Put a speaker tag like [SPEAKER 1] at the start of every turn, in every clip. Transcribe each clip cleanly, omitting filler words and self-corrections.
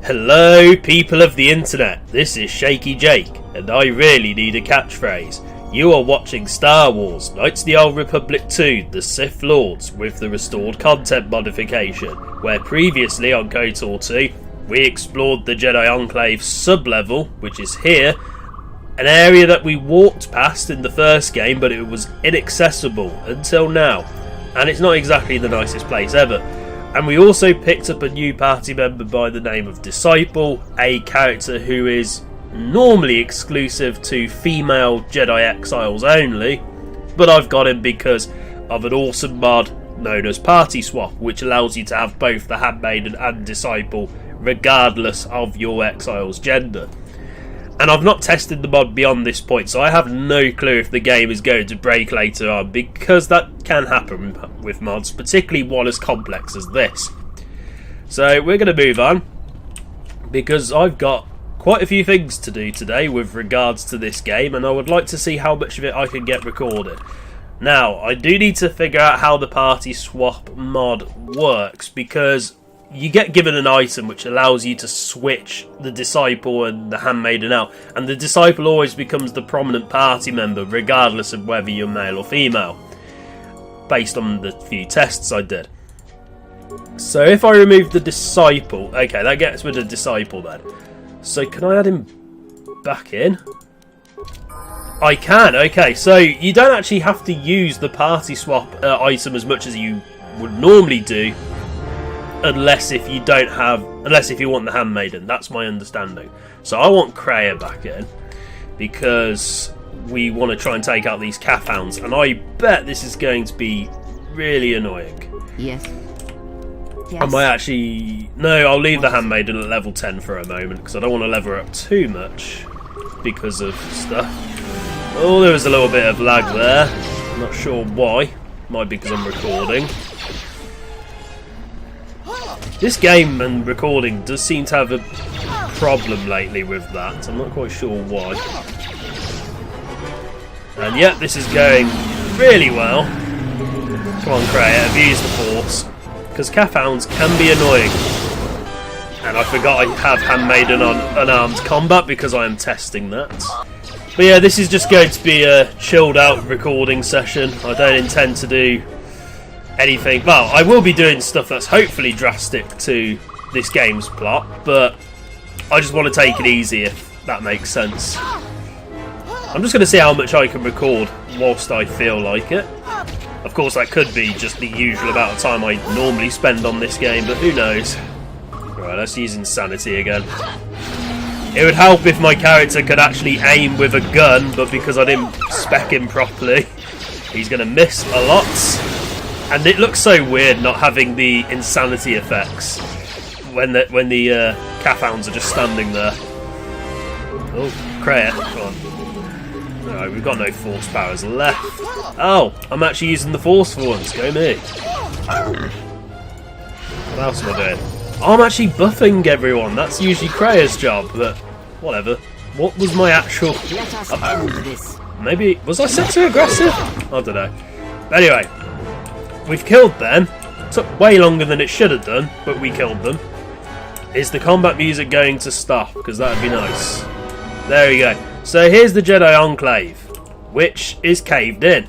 [SPEAKER 1] Hello people of the internet, this is Shaky Jake, and I really need a catchphrase. You are watching Star Wars Knights of the Old Republic 2 The Sith Lords with the restored content modification, where previously on KotOR 2 we explored the Jedi Enclave sub-level, which is here, an area that we walked past in the first game but it was inaccessible until now, and it's not exactly the nicest place ever. And we also picked up a new party member by the name of Disciple, a character who is normally exclusive to female Jedi Exiles only, but I've got him because of an awesome mod known as Party Swap, which allows you to have both the Handmaiden and Disciple regardless of your Exile's gender. And I've not tested the mod beyond this point, so I have no clue if the game is going to break later on, because that can happen with mods, particularly one as complex as this. So we're going to move on, because I've got quite a few things to do today with regards to this game, and I would like to see how much of it I can get recorded. Now, I do need to figure out how the Party Swap mod works, because you get given an item which allows you to switch the Disciple and the Handmaiden out, and the Disciple always becomes the prominent party member regardless of whether you're male or female, based on the few tests I did. So if I remove the Disciple, okay, that gets rid of Disciple then. So can I add him back in? I can, okay, so you don't actually have to use the Party Swap item as much as you would normally do, unless if you want the Handmaiden. That's my understanding. So I want Kreia back in because we want to try and take out these calf hounds, and I bet this is going to be really annoying.
[SPEAKER 2] Yes.
[SPEAKER 1] I might actually... No, I'll leave the Handmaiden at level 10 for a moment because I don't want to level her up too much because of stuff. Oh, there was a little bit of lag there. I'm not sure why. Might be because I'm recording. This game and recording does seem to have a problem lately with that. I'm not quite sure why. And yet, this is going really well. Come on, Kreia, abuse the Force. Because calf hounds can be annoying. And I forgot I have Handmaiden on unarmed combat because I am testing that. But yeah, this is just going to be a chilled out recording session. I don't intend to do anything. Well, I will be doing stuff that's hopefully drastic to this game's plot, but I just want to take it easy, if that makes sense. I'm just going to see how much I can record whilst I feel like it. Of course, that could be just the usual amount of time I normally spend on this game, but who knows. Right, let's use Insanity again. It would help if my character could actually aim with a gun, but because I didn't spec him properly, he's going to miss a lot. And it looks so weird not having the insanity effects when the calf hounds are just standing there. Oh, Kreia, come on. No, we've got no force powers left. Oh, I'm actually using the force for once. Go me. What else am I doing? Oh, I'm actually buffing everyone. That's usually Kreia's job, but whatever. What was my actual... Maybe... Was I set too aggressive? I don't know. Anyway. We've killed them. Took way longer than it should have done, but we killed them. Is the combat music going to stop? Because that would be nice. There we go. So here's the Jedi Enclave, which is caved in.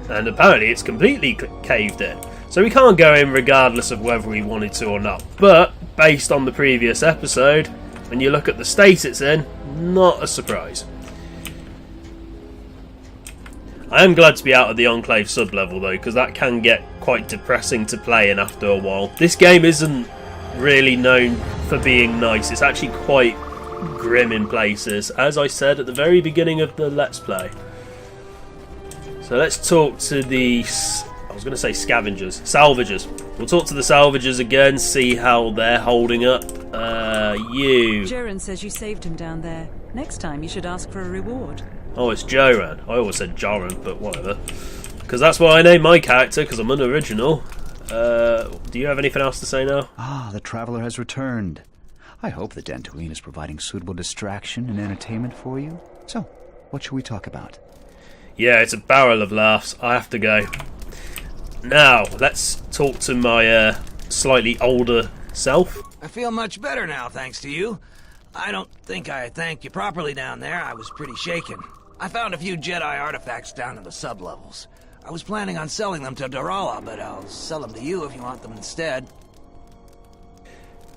[SPEAKER 1] And apparently it's completely caved in. So we can't go in regardless of whether we wanted to or not. But, based on the previous episode, when you look at the state it's in, not a surprise. I am glad to be out of the Enclave sub-level though, because that can get quite depressing to play in after a while. This game isn't really known for being nice. It's actually quite grim in places, as I said at the very beginning of the Let's Play. So let's talk to the... I was going to say scavengers. Salvagers. We'll talk to the salvagers again, see how they're holding up.
[SPEAKER 3] Joran says you saved him down there. Next time you should ask for a reward.
[SPEAKER 1] Oh, it's Joran. I always said Joran, but whatever. Because that's why I named my character, because I'm unoriginal. Do you have anything else to say now?
[SPEAKER 4] Ah, the traveler has returned. I hope the Dantooine is providing suitable distraction and entertainment for you. So, what shall we talk about?
[SPEAKER 1] Yeah, it's a barrel of laughs. I have to go. Now, let's talk to my slightly older Self?
[SPEAKER 2] I feel much better now, thanks to you. I don't think I thanked you properly down there. I was pretty shaken. I found a few Jedi artifacts down in the sublevels. I was planning on selling them to Darala, but I'll sell them to you if you want them instead.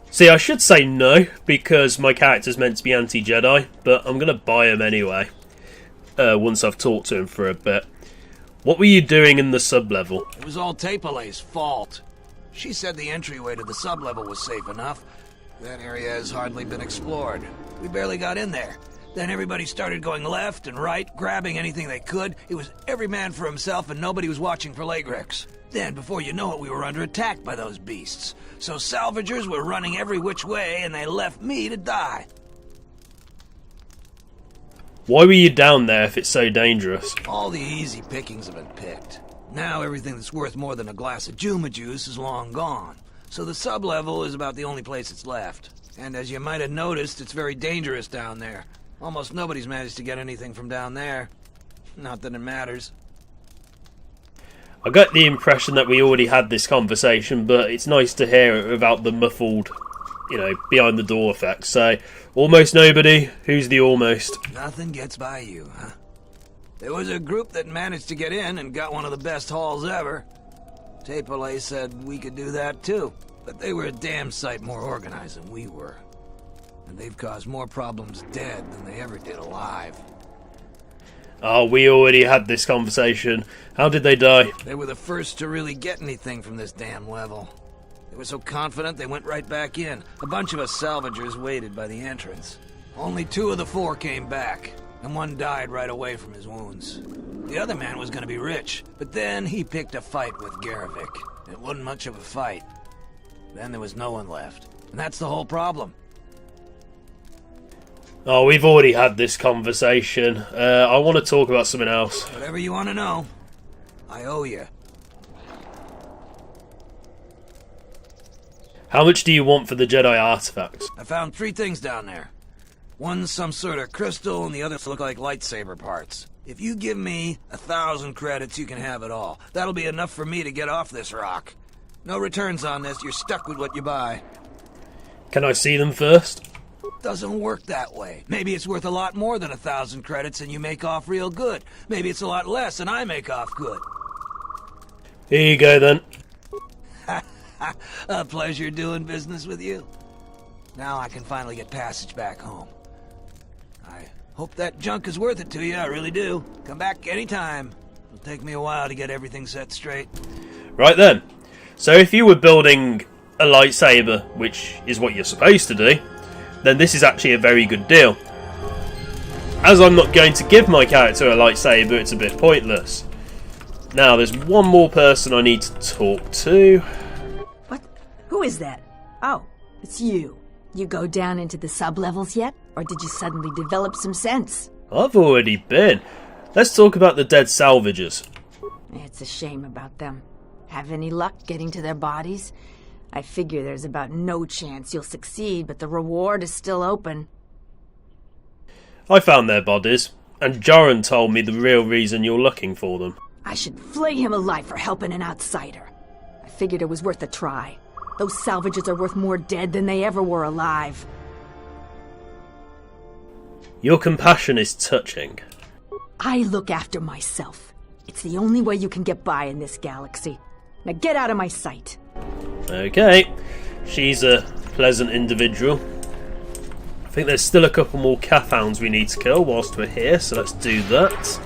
[SPEAKER 1] See, I should say no, because my character's meant to be anti-Jedi, but I'm going to buy him anyway, once I've talked to him for a bit. What were you doing in the sub-level?
[SPEAKER 2] It was all Tapelay's fault. She said the entryway to the sub-level was safe enough. That area has hardly been explored. We barely got in there. Then everybody started going left and right, grabbing anything they could. It was every man for himself and nobody was watching for leg wrecks. Then, before you know it, we were under attack by those beasts. So salvagers were running every which way and they left me to die.
[SPEAKER 1] Why were you down there if it's so dangerous?
[SPEAKER 2] All the easy pickings have been picked. Now everything that's worth more than a glass of Juma juice is long gone. So the sub-level is about the only place it's left. And as you might have noticed, it's very dangerous down there. Almost nobody's managed to get anything from down there. Not that it matters.
[SPEAKER 1] I got the impression that we already had this conversation, but it's nice to hear it without the muffled, behind the door effect. So, almost nobody. Who's the almost?
[SPEAKER 2] Nothing gets by you, huh? There was a group that managed to get in and got one of the best hauls ever. Tapelay said we could do that too, but they were a damn sight more organized than we were. And they've caused more problems dead than they ever did alive.
[SPEAKER 1] Oh, we already had this conversation. How did they die?
[SPEAKER 2] They were the first to really get anything from this damn level. They were so confident they went right back in. A bunch of us salvagers waited by the entrance. Only 2 of the 4 came back, and 1 died right away from his wounds. The other man was going to be rich, but then he picked a fight with Garevik. It wasn't much of a fight. Then there was no one left. And that's the whole problem.
[SPEAKER 1] Oh, we've already had this conversation. I want to talk about something else.
[SPEAKER 2] Whatever you want to know, I owe you.
[SPEAKER 1] How much do you want for the Jedi artifacts?
[SPEAKER 2] I found 3 things down there. One's some sort of crystal, and the others look like lightsaber parts. If you give me 1,000 credits, you can have it all. That'll be enough for me to get off this rock. No returns on this. You're stuck with what you buy.
[SPEAKER 1] Can I see them first?
[SPEAKER 2] Doesn't work that way. Maybe it's worth a lot more than 1,000 credits and you make off real good. Maybe it's a lot less and I make off good.
[SPEAKER 1] Here you go then.
[SPEAKER 2] A pleasure doing business with you. Now I can finally get passage back home. I hope that junk is worth it to you, I really do. Come back anytime. It'll take me a while to get everything set straight.
[SPEAKER 1] Right then. So if you were building a lightsaber, which is what you're supposed to do, then this is actually a very good deal. As I'm not going to give my character a lightsaber, it's a bit pointless. Now, there's one more person I need to talk to.
[SPEAKER 5] What? Who is that? Oh, it's you. You go down into the sublevels yet? Or did you suddenly develop some sense?
[SPEAKER 1] I've already been. Let's talk about the dead salvagers.
[SPEAKER 5] It's a shame about them. Have any luck getting to their bodies? I figure there's about no chance you'll succeed, but the reward is still open.
[SPEAKER 1] I found their bodies, and Joran told me the real reason you're looking for them.
[SPEAKER 5] I should flay him alive for helping an outsider. I figured it was worth a try. Those salvagers are worth more dead than they ever were alive.
[SPEAKER 1] Your compassion is touching.
[SPEAKER 5] I look after myself. It's the only way you can get by in this galaxy. Now get out of my sight.
[SPEAKER 1] Okay, she's a pleasant individual. I think there's still a couple more Kathhounds we need to kill whilst we're here, so let's do that.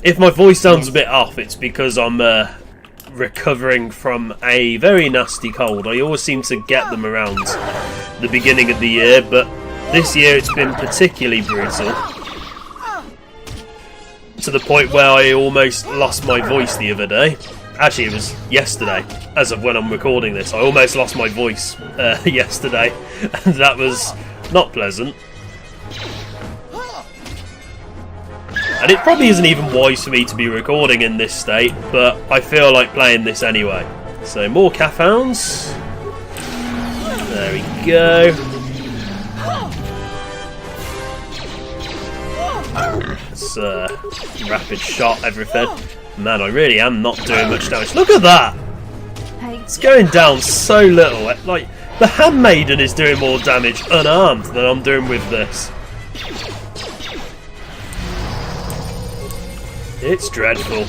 [SPEAKER 1] If my voice sounds a bit off, it's because I'm recovering from a very nasty cold. I always seem to get them around the beginning of the year, but this year it's been particularly brutal. To the point where I almost lost my voice the other day. Actually, it was yesterday, as of when I'm recording this. I almost lost my voice yesterday, and that was not pleasant. And it probably isn't even wise for me to be recording in this state, but I feel like playing this anyway. So, more Kathhounds. There we go. Let's rapid shot everything. Man, I really am not doing much damage. Look at that! It's going down so little. Like, The Handmaiden is doing more damage unarmed than I'm doing with this. It's dreadful.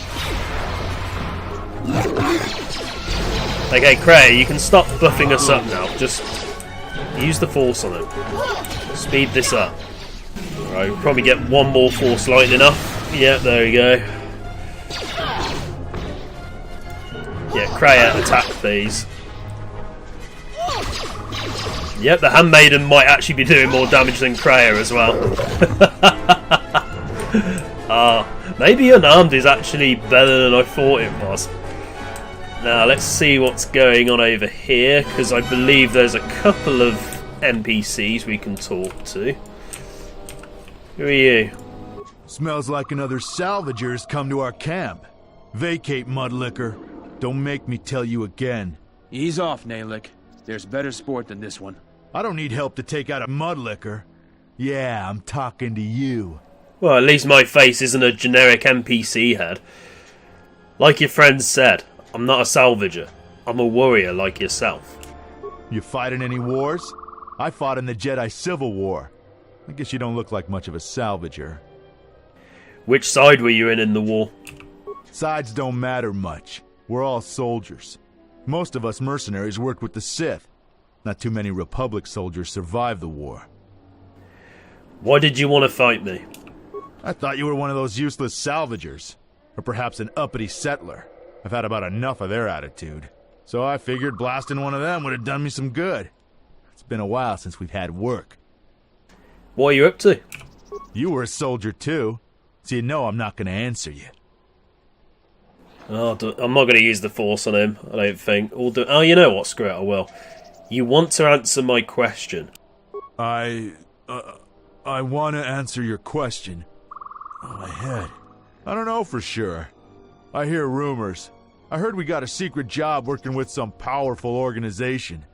[SPEAKER 1] Okay, Cray, you can stop buffing us up now. Just use the force on him. Speed this up. Alright, we'll probably get one more force lightning up. Yeah, there we go. Yeah, Kreia, attack these. Yep, the Handmaiden might actually be doing more damage than Kreia as well. Maybe unarmed is actually better than I thought it was. Now, let's see what's going on over here, because I believe there's a couple of NPCs we can talk to. Who are you?
[SPEAKER 6] Smells like another salvager's come to our camp. Vacate, Mudlicker. Don't make me tell you again.
[SPEAKER 7] Ease off, Nalick. There's better sport than this one.
[SPEAKER 6] I don't need help to take out a Mudlicker. Yeah, I'm talking to you.
[SPEAKER 1] Well, at least my face isn't a generic NPC head. Like your friend said, I'm not a salvager. I'm a warrior like yourself.
[SPEAKER 6] You fighting any wars? I fought in the Jedi Civil War. I guess you don't look like much of a salvager.
[SPEAKER 1] Which side were you in the war?
[SPEAKER 6] Sides don't matter much. We're all soldiers. Most of us mercenaries worked with the Sith. Not too many Republic soldiers survived the war.
[SPEAKER 1] Why did you want to fight me?
[SPEAKER 6] I thought you were one of those useless salvagers. Or perhaps an uppity settler. I've had about enough of their attitude. So I figured blasting one of them would have done me some good. It's been a while since we've had work.
[SPEAKER 1] What are you up to?
[SPEAKER 6] You were a soldier too, so you know I'm not going to answer you.
[SPEAKER 1] Oh, I'm not going to use the force on him, I don't think. Oh, you know what? Screw it, I will. You want to answer my question?
[SPEAKER 6] I want to answer your question. Oh, my head. I don't know for sure. I hear rumors. I heard we got a secret job working with some powerful organization.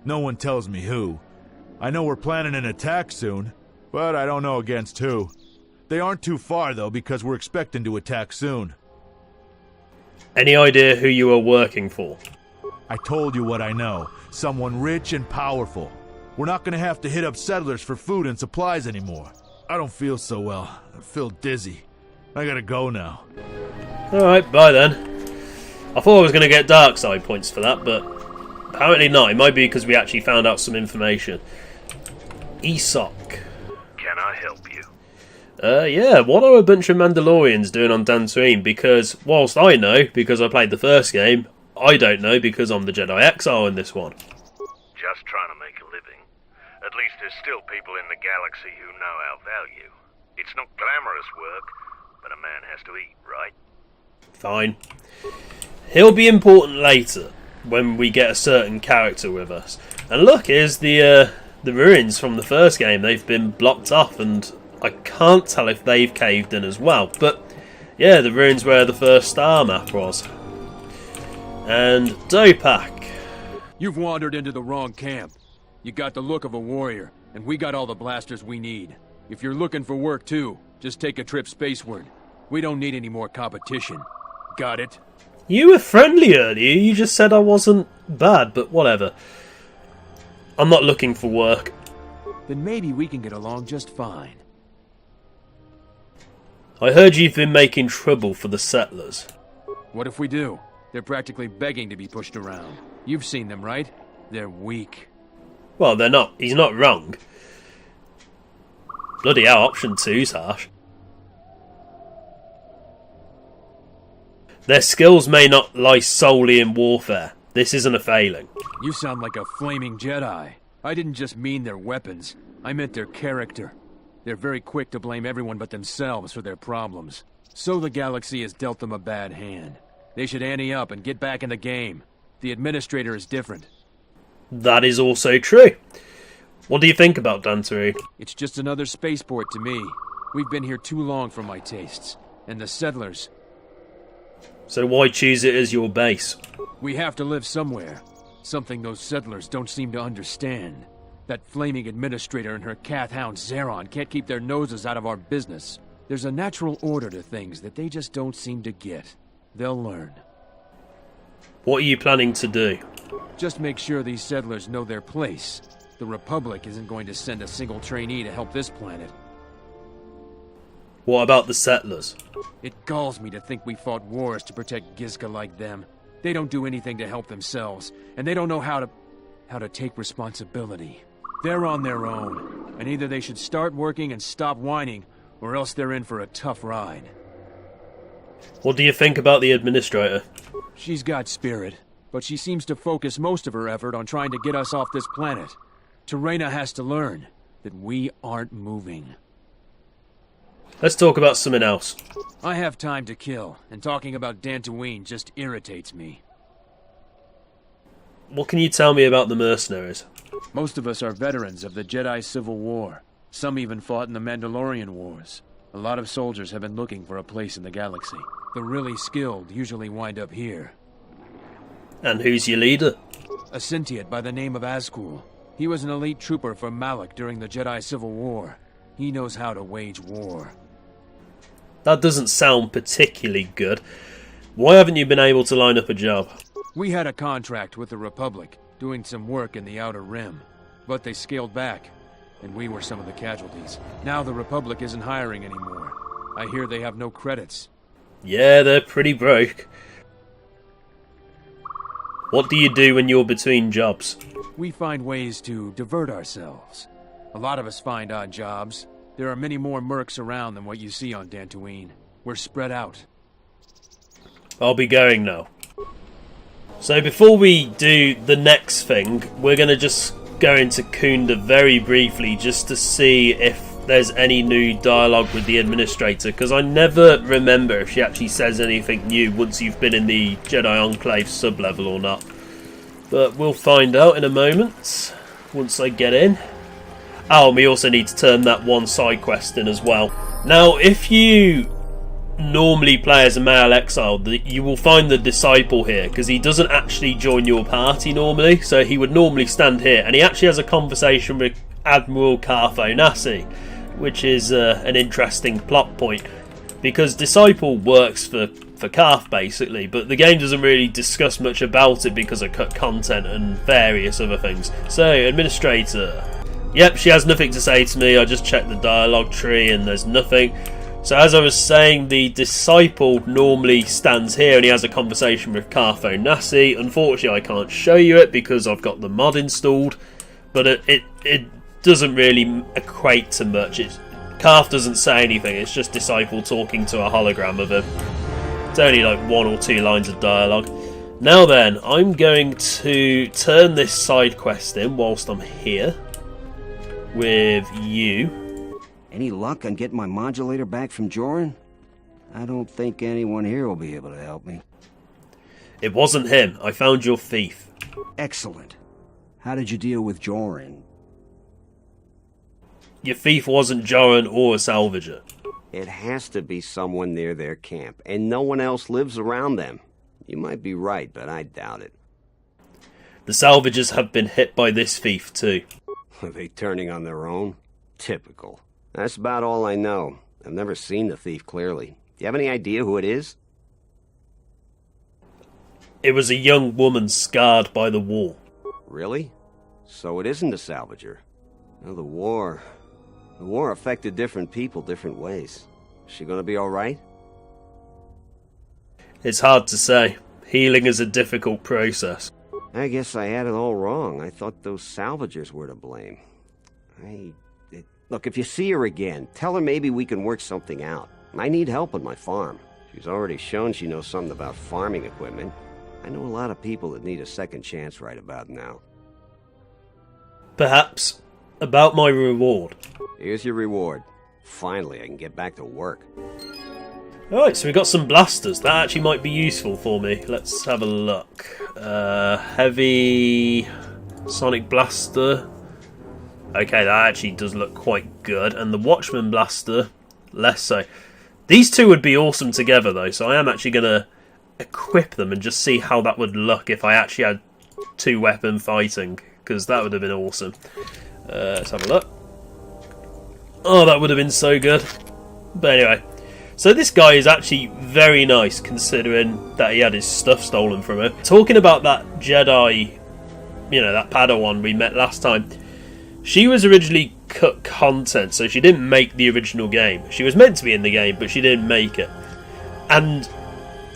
[SPEAKER 6] No one tells me who. I know we're planning an attack soon, but I don't know against who. They aren't too far, though, because we're expecting to attack soon.
[SPEAKER 1] Any idea who you are working for?
[SPEAKER 6] I told you what I know. Someone rich and powerful. We're not gonna have to hit up settlers for food and supplies anymore. I don't feel so well. I feel dizzy. I gotta go now.
[SPEAKER 1] Alright, bye then. I thought I was going to get dark side points for that, but apparently not. It might be because we actually found out some information. Esoc.
[SPEAKER 8] Can I help you?
[SPEAKER 1] Yeah, what are a bunch of Mandalorians doing on Dantooine? Because, whilst I know, because I played the first game, I don't know because I'm the Jedi Exile in this one.
[SPEAKER 8] Just trying to make a living. At least there's still people in the galaxy who know our value. It's not glamorous work, but a man has to eat, right?
[SPEAKER 1] Fine. He'll be important later, when we get a certain character with us. And look, here's the ruins from the first game. They've been blocked off, and I can't tell if they've caved in as well. But, yeah, the ruins where the first star map was. And Dopak.
[SPEAKER 7] You've wandered into the wrong camp. You got the look of a warrior, and we got all the blasters we need. If you're looking for work too, just take a trip spaceward. We don't need any more competition. Got it?
[SPEAKER 1] You were friendly earlier. You just said I wasn't bad, but whatever. I'm not looking for work.
[SPEAKER 7] Then maybe we can get along just fine.
[SPEAKER 1] I heard you've been making trouble for the settlers.
[SPEAKER 7] What if we do? They're practically begging to be pushed around. You've seen them, right? They're weak.
[SPEAKER 1] Well, they're not. He's not wrong. Bloody hell, option 2's harsh. Their skills may not lie solely in warfare. This isn't a failing.
[SPEAKER 7] You sound like a flaming Jedi. I didn't just mean their weapons. I meant their character. They're very quick to blame everyone but themselves for their problems. So the galaxy has dealt them a bad hand. They should ante up and get back in the game. The administrator is different.
[SPEAKER 1] That is also true. What do you think about Dantooine?
[SPEAKER 7] It's just another spaceport to me. We've been here too long for my tastes. And the settlers...
[SPEAKER 1] So why choose it as your base?
[SPEAKER 7] We have to live somewhere. Something those settlers don't seem to understand. That flaming administrator and her cath hound Zeron can't keep their noses out of our business. There's a natural order to things that they just don't seem to get. They'll learn.
[SPEAKER 1] What are you planning to do?
[SPEAKER 7] Just make sure these settlers know their place. The Republic isn't going to send a single trainee to help this planet.
[SPEAKER 1] What about the settlers?
[SPEAKER 7] It galls me to think we fought wars to protect Gizka like them. They don't do anything to help themselves, and they don't know how to take responsibility. They're on their own, and either they should start working and stop whining, or else they're in for a tough ride.
[SPEAKER 1] What do you think about the administrator?
[SPEAKER 7] She's got spirit, but she seems to focus most of her effort on trying to get us off this planet. Terena has to learn that we aren't moving.
[SPEAKER 1] Let's talk about something else.
[SPEAKER 7] I have time to kill, and talking about Dantooine just irritates me.
[SPEAKER 1] What can you tell me about the mercenaries?
[SPEAKER 7] Most of us are veterans of the Jedi Civil War. Some even fought in the Mandalorian Wars. A lot of soldiers have been looking for a place in the galaxy. The really skilled usually wind up here.
[SPEAKER 1] And who's your leader?
[SPEAKER 7] A Sentient by the name of Azkul. He was an elite trooper for Malak during the Jedi Civil War. He knows how to wage war.
[SPEAKER 1] That doesn't sound particularly good. Why haven't you been able to line up a job?
[SPEAKER 7] We had a contract with the Republic, doing some work in the Outer Rim. But they scaled back, and we were some of the casualties. Now the Republic isn't hiring anymore. I hear they have no credits.
[SPEAKER 1] Yeah, they're pretty broke. What do you do when you're between jobs?
[SPEAKER 7] We find ways to divert ourselves. A lot of us find odd jobs. There are many more mercs around than what you see on Dantooine. We're spread out.
[SPEAKER 1] I'll be going now. So before we do the next thing, we're going to just go into Kunda very briefly just to see if there's any new dialogue with the administrator, because I never remember if she actually says anything new once you've been in the Jedi Enclave sub-level or not. But we'll find out in a moment, once I get in. Oh, and we also need to turn that one side quest in as well. Now, if you normally play as a male exile, you will find the disciple here, because he doesn't actually join your party normally, so he would normally stand here, and he actually has a conversation with Admiral KotOR, which is an interesting plot point, because disciple works for Karth basically, but the game doesn't really discuss much about it because of cut content and various other things. So, administrator. Yep, she has nothing to say to me. I just checked the dialogue tree and there's nothing. So as I was saying, the disciple normally stands here and he has a conversation with KotOR. Unfortunately, I can't show you it because I've got the mod installed, but it doesn't really equate to much. Karth doesn't say anything, it's just disciple talking to a hologram of him. It's only like 1 or 2 lines of dialogue. Now then, I'm going to turn this side quest in whilst I'm here with you.
[SPEAKER 9] Any luck on getting my modulator back from Joran? I don't think anyone here will be able to help me.
[SPEAKER 1] It wasn't him. I found your thief.
[SPEAKER 9] Excellent. How did you deal with Joran?
[SPEAKER 1] Your thief wasn't Joran or a salvager.
[SPEAKER 9] It has to be someone near their camp, and no one else lives around them. You might be right, but I doubt it.
[SPEAKER 1] The salvagers have been hit by this thief too.
[SPEAKER 9] Are they turning on their own? Typical. That's about all I know. I've never seen the thief clearly. Do you have any idea who it is?
[SPEAKER 1] It was a young woman scarred by the war.
[SPEAKER 9] Really? So it isn't a salvager. Well, the war affected different people different ways. Is she gonna be alright?
[SPEAKER 1] It's hard to say. Healing is a difficult process.
[SPEAKER 9] I guess I had it all wrong. I thought those salvagers were to blame. Look, if you see her again, tell her maybe we can work something out. I need help on my farm. She's already shown she knows something about farming equipment. I know a lot of people that need a second chance right about now.
[SPEAKER 1] Perhaps. About my reward.
[SPEAKER 9] Here's your reward. Finally, I can get back to work.
[SPEAKER 1] Alright, so we got some blasters. That actually might be useful for me. Let's have a look. Heavy sonic blaster. Okay, that actually does look quite good. And the Watchman blaster, less so. These two would be awesome together though, so I am actually going to equip them and just see how that would look if I actually had 2 weapon fighting, because that would have been awesome. Let's have a look. Oh, that would have been so good. But anyway, so this guy is actually very nice considering that he had his stuff stolen from him. Talking about that Jedi you know, that Padawan we met last time, she was originally cut content, so she didn't make the original game. She was meant to be in the game, but she didn't make it. And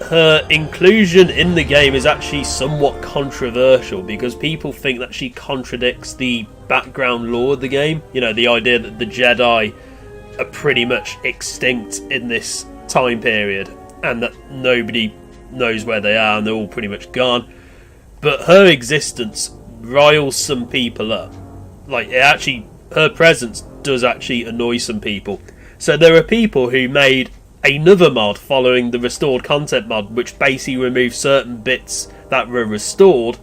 [SPEAKER 1] her inclusion in the game is actually somewhat controversial because people think that she contradicts the background lore of the game. You know, the idea that the Jedi are pretty much extinct in this time period and that nobody knows where they are and they're all pretty much gone. But her existence riles some people up. Like, her presence does actually annoy some people. So there are people who made another mod following the restored content mod, which basically removed certain bits that were restored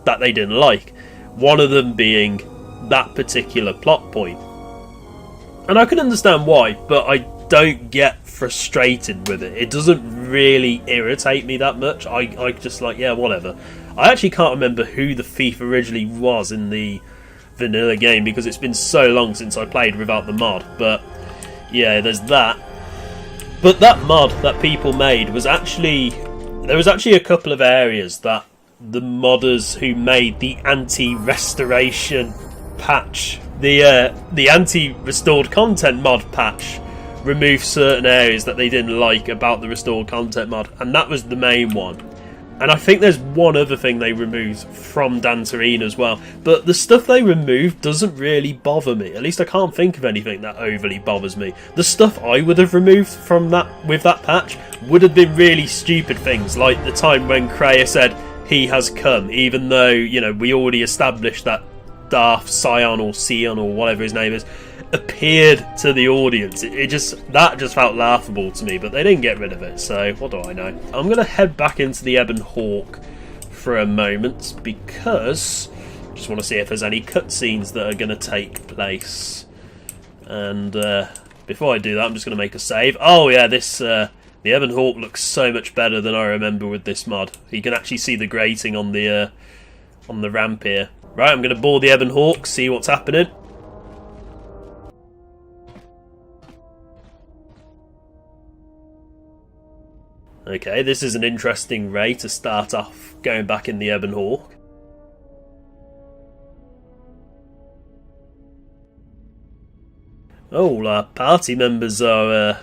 [SPEAKER 1] that they didn't like. One of them being that particular plot point. And I can understand why, but I don't get frustrated with it. It doesn't really irritate me that much. I just like, yeah, whatever. I actually can't remember who the thief originally was in the vanilla game because it's been so long since I played without the mod. But yeah, there's that. But that mod that people made was actually... There was actually a couple of areas that the modders who made the anti-restoration patch, the anti-restored content mod patch, removed certain areas that they didn't like about the restored content mod, and that was the main one. And I think there's one other thing they removed from Dantooine as well. But the stuff they removed doesn't really bother me. At least I can't think of anything that overly bothers me. The stuff I would have removed from that with that patch would have been really stupid things, like the time when Kreia said he has come, even though, you know, we already established that Darth Sion or Sion or whatever his name is appeared to the audience. That just felt laughable to me, but they didn't get rid of it, so what do I know. I'm going to head back into the Ebon Hawk for a moment because I just want to see if there's any cutscenes that are going to take place. And before I do that, I'm just going to make a save. Oh yeah, the Ebon Hawk looks so much better than I remember with this mod. You can actually see the grating on the ramp here. Right, I'm going to board the Ebon Hawk, see what's happening. Okay, this is an interesting way to start off going back in the Ebon Hawk. Oh, our party members are...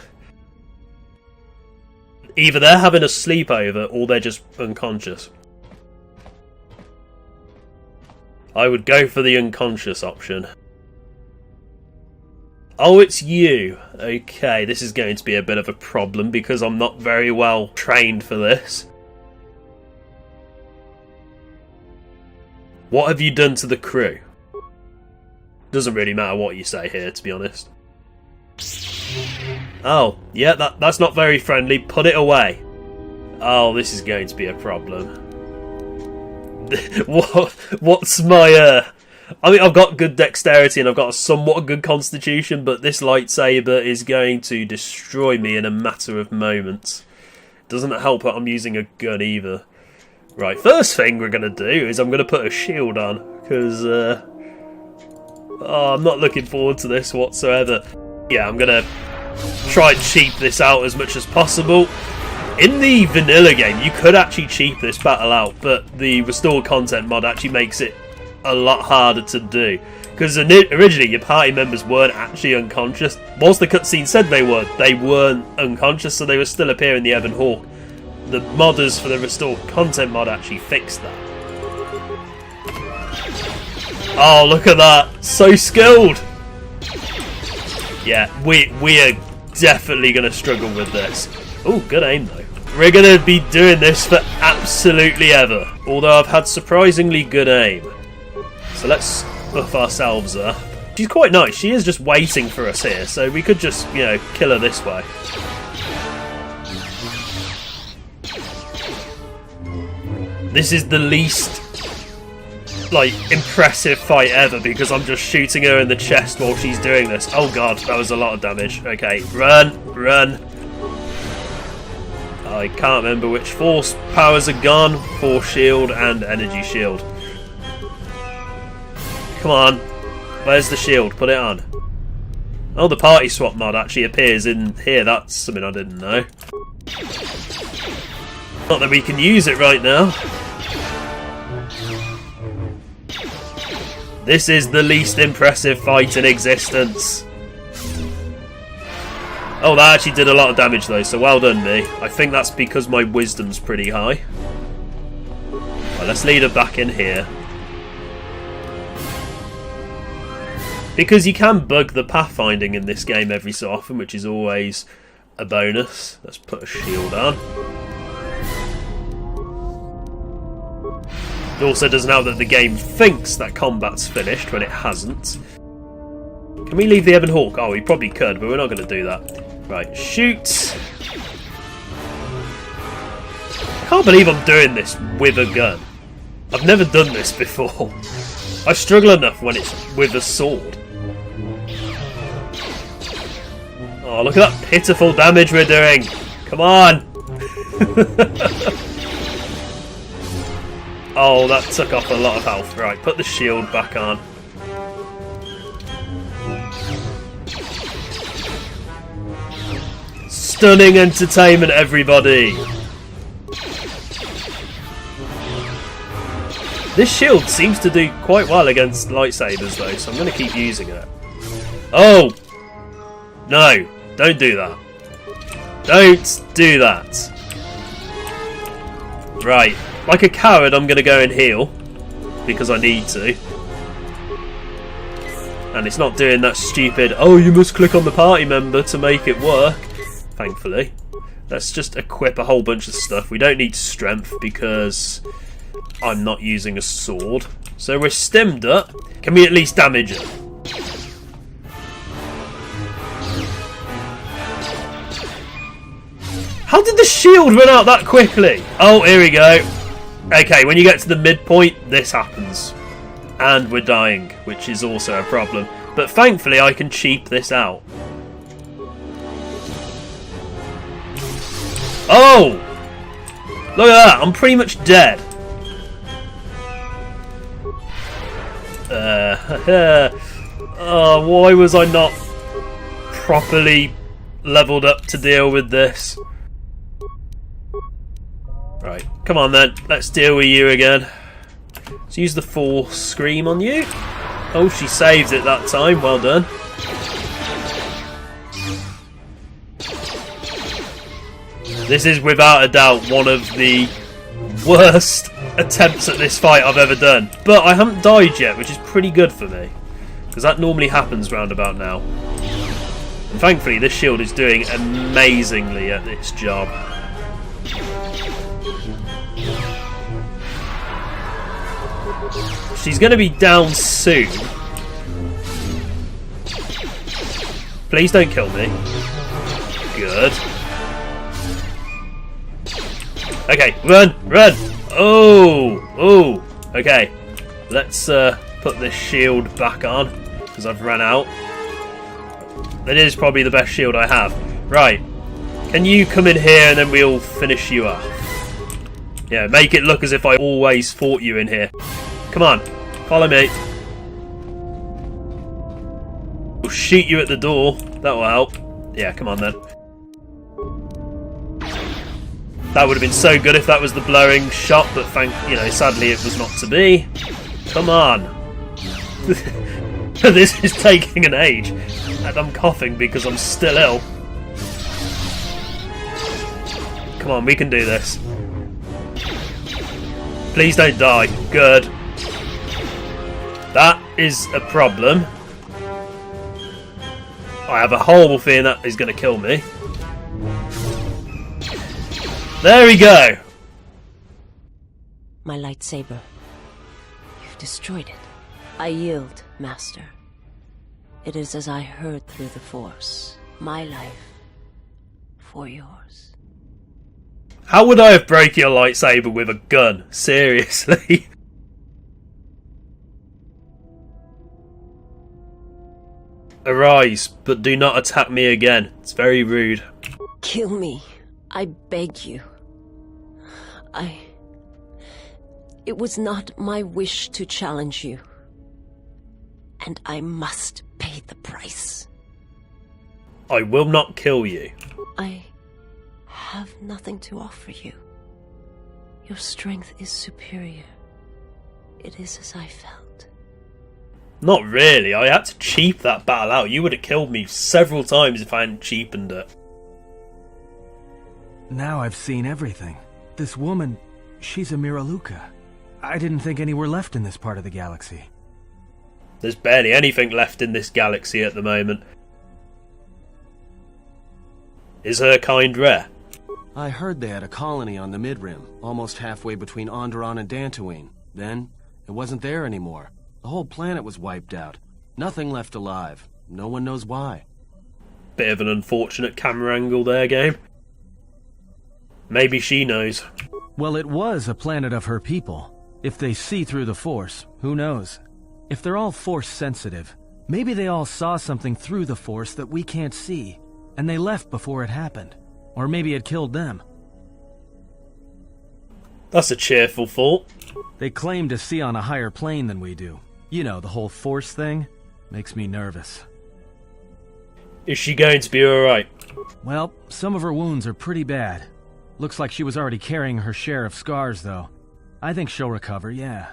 [SPEAKER 1] either they're having a sleepover or they're just unconscious. I would go for the unconscious option. Oh, it's you. Okay, this is going to be a bit of a problem because I'm not very well trained for this. What have you done to the crew? Doesn't really matter what you say here, to be honest. Oh, yeah, that's not very friendly. Put it away. Oh, this is going to be a problem. What's my... I mean, I've got good dexterity and I've got a somewhat good constitution, but this lightsaber is going to destroy me in a matter of moments. Doesn't help that I'm using a gun either. Right, first thing we're going to do is I'm going to put a shield on, because I'm not looking forward to this whatsoever. Yeah, I'm going to try and cheap this out as much as possible. In the vanilla game, you could actually cheap this battle out, but the restored content mod actually makes it a lot harder to do, because originally your party members weren't actually unconscious. Whilst the cutscene said they weren't unconscious, so they were still appearing in the Ebon Hawk. The modders for the restored content mod actually fixed that. Oh, look at that, so skilled. Yeah, we are definitely going to struggle with this. Oh, good aim though. We're going to be doing this for absolutely ever, although I've had surprisingly good aim. So let's buff ourselves up. She's quite nice. She is just waiting for us here, so we could just, you know, kill her this way. This is the least, like, impressive fight ever because I'm just shooting her in the chest while she's doing this. Oh god, that was a lot of damage. Okay, run, run. I can't remember which force powers are gone. Force shield and energy shield. Come on, where's the shield? Put it on. Oh, the party swap mod actually appears in here. That's something I didn't know. Not that we can use it right now. This is the least impressive fight in existence. Oh, that actually did a lot of damage though, so well done me. I think that's because my wisdom's pretty high. Right, let's lead her back in here. Because you can bug the pathfinding in this game every so often, which is always a bonus. Let's put a shield on. It also doesn't help that the game thinks that combat's finished when it hasn't. Can we leave the Ebon Hawk? Oh, we probably could, but we're not going to do that. Right, shoot! I can't believe I'm doing this with a gun. I've never done this before. I struggle enough when it's with a sword. Oh, look at that pitiful damage we're doing! Come on! Oh, that took off a lot of health. Right, put the shield back on. Stunning entertainment, everybody! This shield seems to do quite well against lightsabers though, so I'm going to keep using it. Oh! No, don't do that. Don't do that. Right, like a coward I'm going to go and heal, because I need to. And it's not doing that stupid, oh you must click on the party member to make it work, thankfully. Let's just equip a whole bunch of stuff. We don't need strength because I'm not using a sword. So we're stimmed up. Can we at least damage it? How did the shield run out that quickly? Oh, here we go. Okay, when you get to the midpoint, this happens. And we're dying, which is also a problem. But thankfully I can cheap this out. Oh! Look at that, I'm pretty much dead. Oh, why was I not properly leveled up to deal with this? Right, come on then, let's deal with you again. Let's use the Force Scream on you. Oh, she saved it that time, well done. This is without a doubt one of the worst attempts at this fight I've ever done. But I haven't died yet, which is pretty good for me. Because that normally happens round about now. And thankfully this shield is doing amazingly at its job. She's going to be down soon. Please don't kill me. Good. Okay, run! Run! Oh! Okay. Let's put this shield back on, because I've run out. It is probably the best shield I have. Right. Can you come in here and then we'll finish you off? Yeah, make it look as if I always fought you in here. Come on, follow me. We'll shoot you at the door. That will help. Yeah, come on then. That would have been so good if that was the blowing shot, but sadly it was not to be. Come on. This is taking an age. And I'm coughing because I'm still ill. Come on, we can do this. Please don't die. Good. That is a problem. I have a horrible feeling that is going to kill me. There we go.
[SPEAKER 10] My lightsaber. You've destroyed it. I yield, Master. It is as I heard through the Force. My life for yours.
[SPEAKER 1] How would I have broken your lightsaber with a gun? Seriously? Arise, but do not attack me again. It's very rude.
[SPEAKER 10] Kill me. I beg you. It was not my wish to challenge you. And I must pay the price.
[SPEAKER 1] I will not kill you.
[SPEAKER 10] I have nothing to offer you. Your strength is superior. It is as I felt.
[SPEAKER 1] Not really, I had to cheap that battle out. You would have killed me several times if I hadn't cheapened it.
[SPEAKER 11] Now I've seen everything. This woman, she's a Miraluka. I didn't think any were left in this part of the galaxy.
[SPEAKER 1] There's barely anything left in this galaxy at the moment. Is her kind rare?
[SPEAKER 12] I heard they had a colony on the Mid-Rim, almost halfway between Onderon and Dantooine. Then, it wasn't there anymore. The whole planet was wiped out. Nothing left alive. No one knows why.
[SPEAKER 1] Bit of an unfortunate camera angle there, game. Maybe she knows.
[SPEAKER 11] Well, it was a planet of her people. If they see through the Force, who knows? If they're all Force sensitive, maybe they all saw something through the Force that we can't see, and they left before it happened. Or maybe it killed them.
[SPEAKER 1] That's a cheerful thought.
[SPEAKER 11] They claim to see on a higher plane than we do. You know, the whole Force thing makes me nervous.
[SPEAKER 1] Is she going to be alright?
[SPEAKER 11] Well, some of her wounds are pretty bad. Looks like she was already carrying her share of scars, though. I think she'll recover, yeah.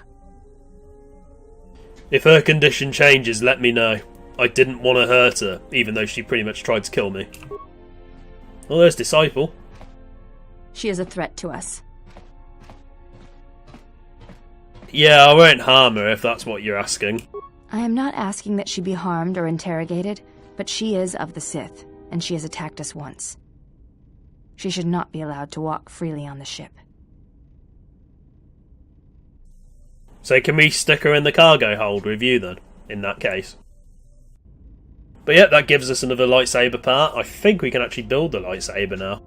[SPEAKER 1] If her condition changes, let me know. I didn't want to hurt her, even though she pretty much tried to kill me. Well, there's Disciple.
[SPEAKER 13] She is a threat to us.
[SPEAKER 1] Yeah, I won't harm her if that's what you're asking.
[SPEAKER 13] I am not asking that she be harmed or interrogated, but she is of the Sith, and she has attacked us once. She should not be allowed to walk freely on the ship.
[SPEAKER 1] So can we stick her in the cargo hold with you then, in that case? But yeah, that gives us another lightsaber part. I think we can actually build the lightsaber now.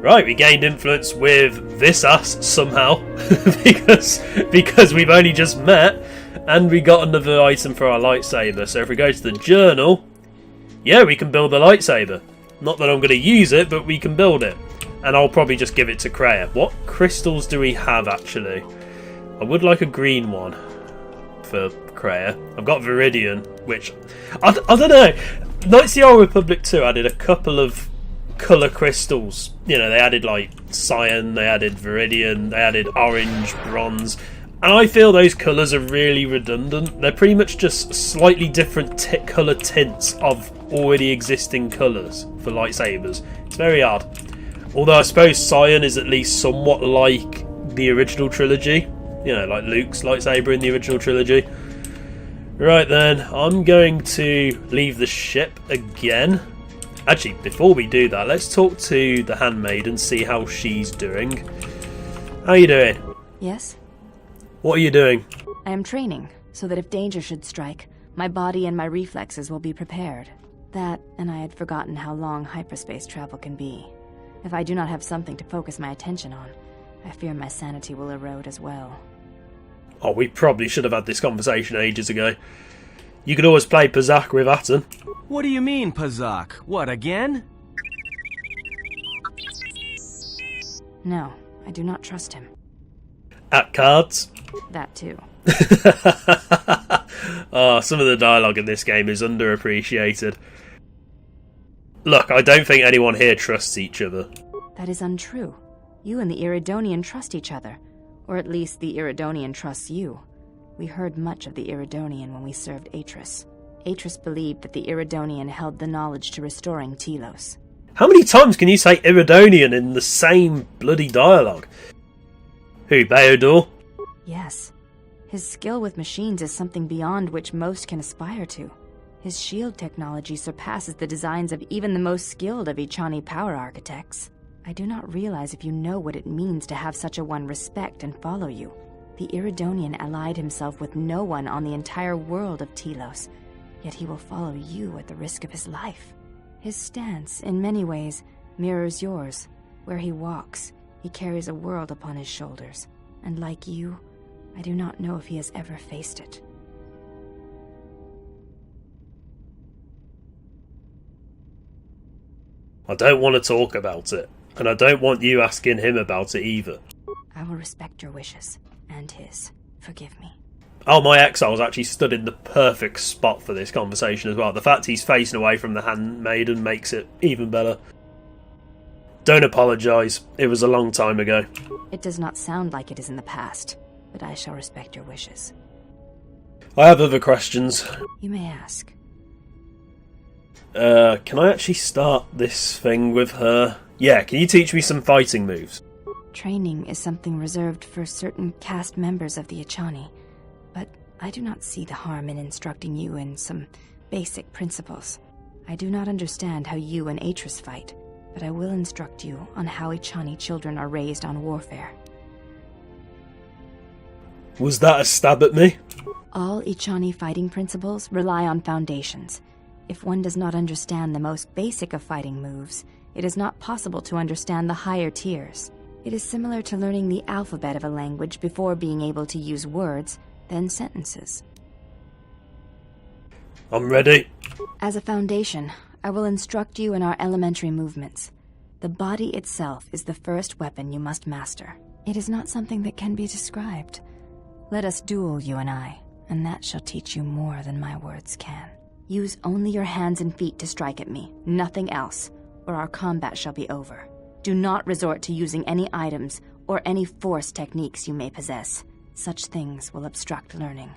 [SPEAKER 1] Right, we gained influence with this ass somehow, because we've only just met, and we got another item for our lightsaber. So if we go to the journal, yeah, we can build the lightsaber. Not that I'm going to use it, but we can build it. And I'll probably just give it to Kreia. What crystals do we have, actually? I would like a green one for Kreia. I've got Viridian, which... I don't know. Knights of the Old Republic 2 added a couple of colour crystals. You know, they added, like, cyan, they added Viridian, they added orange, bronze... And I feel those colours are really redundant. They're pretty much just slightly different colour tints of already existing colours for lightsabers. It's very odd. Although I suppose cyan is at least somewhat like the original trilogy. You know, like Luke's lightsaber in the original trilogy. Right then, I'm going to leave the ship again. Actually, before we do that, let's talk to the Handmaiden, see how she's doing. How are you doing?
[SPEAKER 13] Yes?
[SPEAKER 1] What are you doing?
[SPEAKER 13] I am training, so that if danger should strike, my body and my reflexes will be prepared. That, and I had forgotten how long hyperspace travel can be. If I do not have something to focus my attention on, I fear my sanity will erode as well.
[SPEAKER 1] Oh, we probably should have had this conversation ages ago. You could always play Pazak with Atten.
[SPEAKER 11] What do you mean, Pazak? What, again?
[SPEAKER 13] No, I do not trust him.
[SPEAKER 1] At cards?
[SPEAKER 13] That too.
[SPEAKER 1] Oh, some of the dialogue in this game is underappreciated. Look, I don't think anyone here trusts each other.
[SPEAKER 13] That is untrue. You and the Iridonian trust each other. Or at least the Iridonian trusts you. We heard much of the Iridonian when we served Atris. Atris believed that the Iridonian held the knowledge to restoring Telos.
[SPEAKER 1] How many times can you say Iridonian in the same bloody dialogue? Who, Beodor?
[SPEAKER 13] Yes. His skill with machines is something beyond which most can aspire to. His shield technology surpasses the designs of even the most skilled of Ichani power architects. I do not realize if you know what it means to have such a one respect and follow you. The Iridonian allied himself with no one on the entire world of Telos, yet he will follow you at the risk of his life. His stance, in many ways, mirrors yours. Where he walks, he carries a world upon his shoulders, and like you, I do not know if he has ever faced it.
[SPEAKER 1] I don't want to talk about it, and I don't want you asking him about it either.
[SPEAKER 13] I will respect your wishes, and his. Forgive me.
[SPEAKER 1] Oh, my exile's actually stood in the perfect spot for this conversation as well. The fact he's facing away from the Handmaiden makes it even better. Don't apologise, it was a long time ago.
[SPEAKER 13] It does not sound like it is in the past. but I shall respect your wishes.
[SPEAKER 1] I have other questions.
[SPEAKER 13] You may ask.
[SPEAKER 1] Can I actually start this thing with her? Yeah, can you teach me some fighting moves?
[SPEAKER 13] Training is something reserved for certain caste members of the Echani, but I do not see the harm in instructing you in some basic principles. I do not understand how you and Atris fight, but I will instruct you on how Echani children are raised on warfare.
[SPEAKER 1] Was that a stab at me?
[SPEAKER 13] All Echani fighting principles rely on foundations. If one does not understand the most basic of fighting moves, it is not possible to understand the higher tiers. It is similar to learning the alphabet of a language before being able to use words, then sentences.
[SPEAKER 1] I'm ready.
[SPEAKER 13] As a foundation, I will instruct you in our elementary movements. The body itself is the first weapon you must master. It is not something that can be described. Let us duel, you and I, and that shall teach you more than my words can. Use only your hands and feet to strike at me, nothing else, or our combat shall be over. Do not resort to using any items or any force techniques you may possess. Such things will obstruct learning.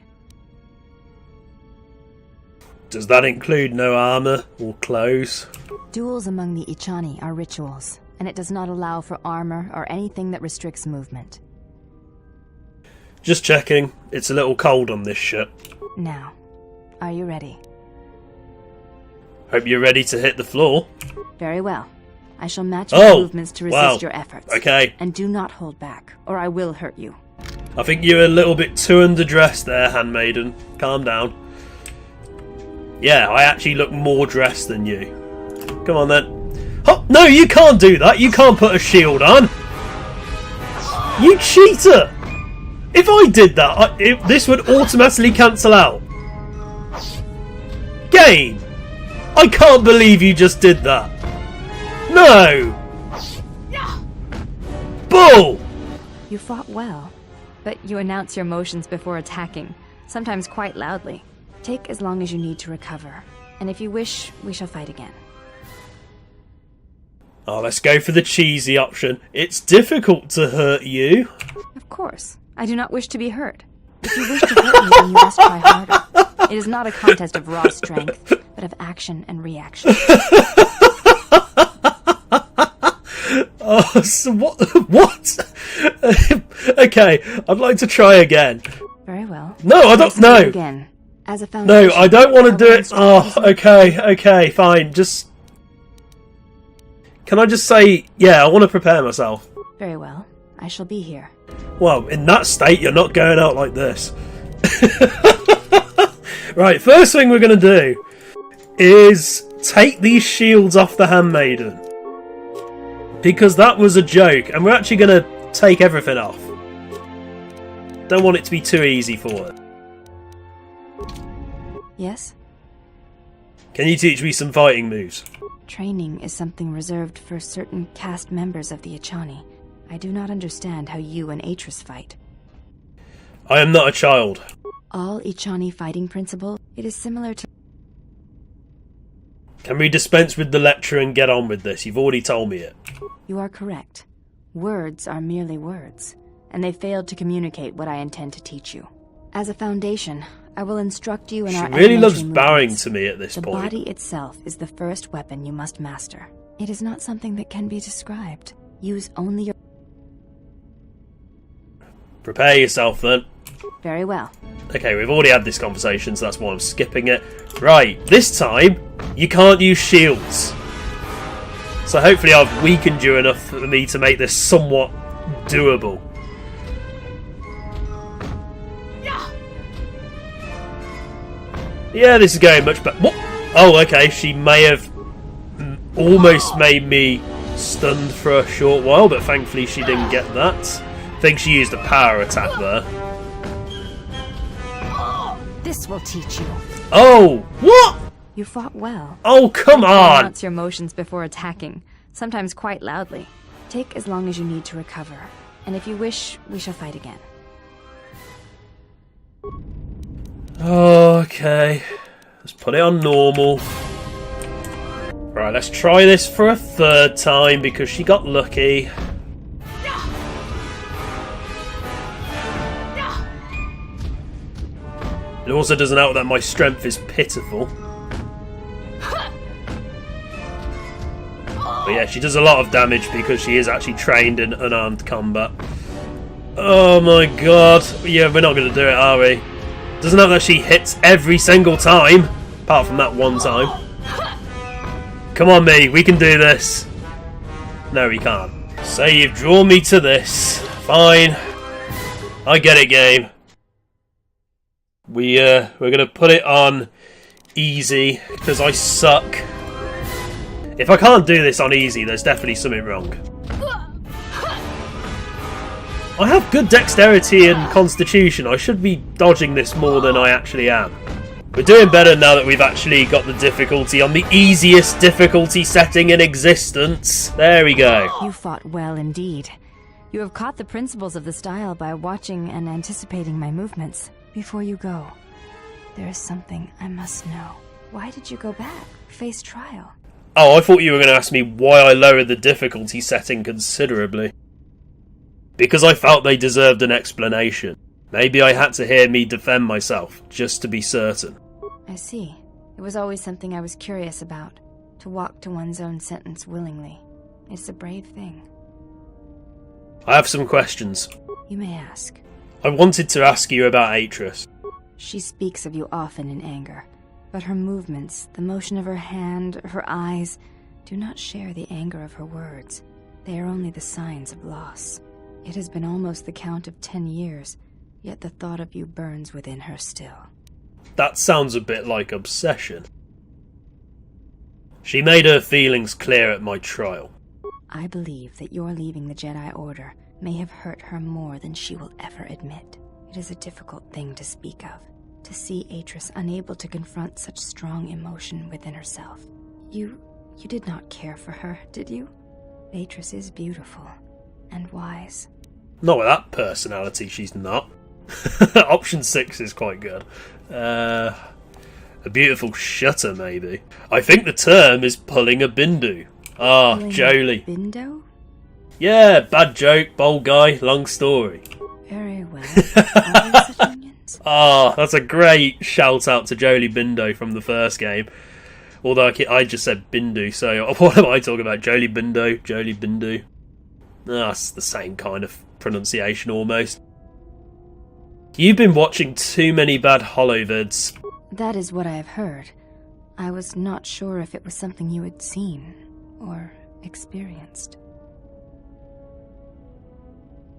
[SPEAKER 1] Does that include no armor or clothes?
[SPEAKER 13] Duels among the Echani are rituals, and it does not allow for armor or anything that restricts movement.
[SPEAKER 1] Just checking. It's a little cold on this ship.
[SPEAKER 13] Now, are you ready?
[SPEAKER 1] Hope you're ready to hit the floor.
[SPEAKER 13] Very well. I shall match your movements to resist your efforts.
[SPEAKER 1] Okay.
[SPEAKER 13] And do not hold back, or I will hurt you.
[SPEAKER 1] I think you're a little bit too underdressed there, Handmaiden. Calm down. Yeah, I actually look more dressed than you. Come on then. Oh, no, you can't do that. You can't put a shield on. You cheater! If I did that, this would automatically cancel out. Game! I can't believe you just did that. No! Bull!
[SPEAKER 13] You fought well, but you announce your motions before attacking, sometimes quite loudly. Take as long as you need to recover, and if you wish, we shall fight again.
[SPEAKER 1] Oh, let's go for the cheesy option. It's difficult to hurt you.
[SPEAKER 13] Of course. I do not wish to be hurt. If you wish to hurt me, then you must try harder. It is not a contest of raw strength, but of action and reaction.
[SPEAKER 1] Oh, so what? Okay, I'd like to try again.
[SPEAKER 13] Very well.
[SPEAKER 1] No, I don't. No.
[SPEAKER 13] Again. As a foundation,
[SPEAKER 1] no, I don't want to do it. Oh, okay, fine. Just. Can I just say, yeah, I want to prepare myself.
[SPEAKER 13] Very well. I shall be here.
[SPEAKER 1] Well, in that state, you're not going out like this. Right, first thing we're going to do is take these shields off the Handmaiden. Because that was a joke, and we're actually going to take everything off. Don't want it to be too easy for her.
[SPEAKER 13] Yes?
[SPEAKER 1] Can you teach me some fighting moves?
[SPEAKER 13] Training is something reserved for certain caste members of the Echani. I do not understand how you and Atris fight.
[SPEAKER 1] I am not a child.
[SPEAKER 13] All Echani fighting principle, it is similar to...
[SPEAKER 1] Can we dispense with the lecture and get on with this? You've already told me it.
[SPEAKER 13] You are correct. Words are merely words, and they failed to communicate what I intend to teach you. As a foundation, I will instruct you in our
[SPEAKER 1] She really loves
[SPEAKER 13] movements.
[SPEAKER 1] bowing to me at this point.
[SPEAKER 13] The body itself is the first weapon you must master. It is not something that can be described. Use only your...
[SPEAKER 1] Prepare yourself then.
[SPEAKER 13] Very well.
[SPEAKER 1] Okay, we've already had this conversation, so that's why I'm skipping it. Right, this time, you can't use shields. So hopefully I've weakened you enough for me to make this somewhat doable. Yeah, this is going much better. What? Oh, okay, she may have almost made me stunned for a short while, but thankfully she didn't get that. I think she used a power attack there.
[SPEAKER 13] This will teach you.
[SPEAKER 1] Oh, what?
[SPEAKER 13] You fought well.
[SPEAKER 1] Oh, come on!
[SPEAKER 13] Announce your motions before attacking, sometimes quite loudly. Take as long as you need to recover, and if you wish, we shall fight again.
[SPEAKER 1] Okay, let's put it on normal. Right, let's try this for a third time because she got lucky. It also doesn't help that my strength is pitiful. But yeah, she does a lot of damage because she is actually trained in unarmed combat. Oh my god. Yeah, we're not going to do it, are we? Doesn't help that she hits every single time. Apart from that one time. Come on, me. We can do this. No, we can't. So you've drawn me to this. Fine. I get it, game. We're going to put it on easy because I suck. If I can't do this on easy, there's definitely something wrong. I have good dexterity and constitution. I should be dodging this more than I actually am. We're doing better now that we've actually got the difficulty on the easiest difficulty setting in existence. There we go.
[SPEAKER 13] You fought well indeed. You have caught the principles of the style by watching and anticipating my movements. Before you go, there is something I must know. Why did you go back? Face trial.
[SPEAKER 1] Oh, I thought you were going to ask me why I lowered the difficulty setting considerably. Because I felt they deserved an explanation. Maybe I had to hear me defend myself, just to be certain.
[SPEAKER 13] I see. It was always something I was curious about. To walk to one's own sentence willingly. It's a brave thing.
[SPEAKER 1] I have some questions.
[SPEAKER 13] You may ask.
[SPEAKER 1] I wanted to ask you about Atris.
[SPEAKER 13] She speaks of you often in anger. But her movements, the motion of her hand, her eyes, do not share the anger of her words. They are only the signs of loss. It has been almost the count of 10 years, yet the thought of you burns within her still.
[SPEAKER 1] That sounds a bit like obsession. She made her feelings clear at my trial.
[SPEAKER 13] I believe that your leaving the Jedi Order may have hurt her more than she will ever admit. It is a difficult thing to speak of. To see Atris unable to confront such strong emotion within herself. You did not care for her, did you? Atris is beautiful and wise.
[SPEAKER 1] Not with that personality, she's not. Option 6 is quite good. A beautiful shutter, maybe. I think the term is pulling a Bindo. Ah, Jolie.
[SPEAKER 13] Bindo?
[SPEAKER 1] Yeah, bad joke, bold guy, long story.
[SPEAKER 13] Very well. Are there such minions?
[SPEAKER 1] Ah, that's a great shout out to Jolie Bindo from the first game. Although I just said Bindu, so what am I talking about? Jolie Bindo, Jolie Bindu. That's the same kind of pronunciation almost. You've been watching too many bad holovids.
[SPEAKER 13] That is what I have heard. I was not sure if it was something you had seen or experienced.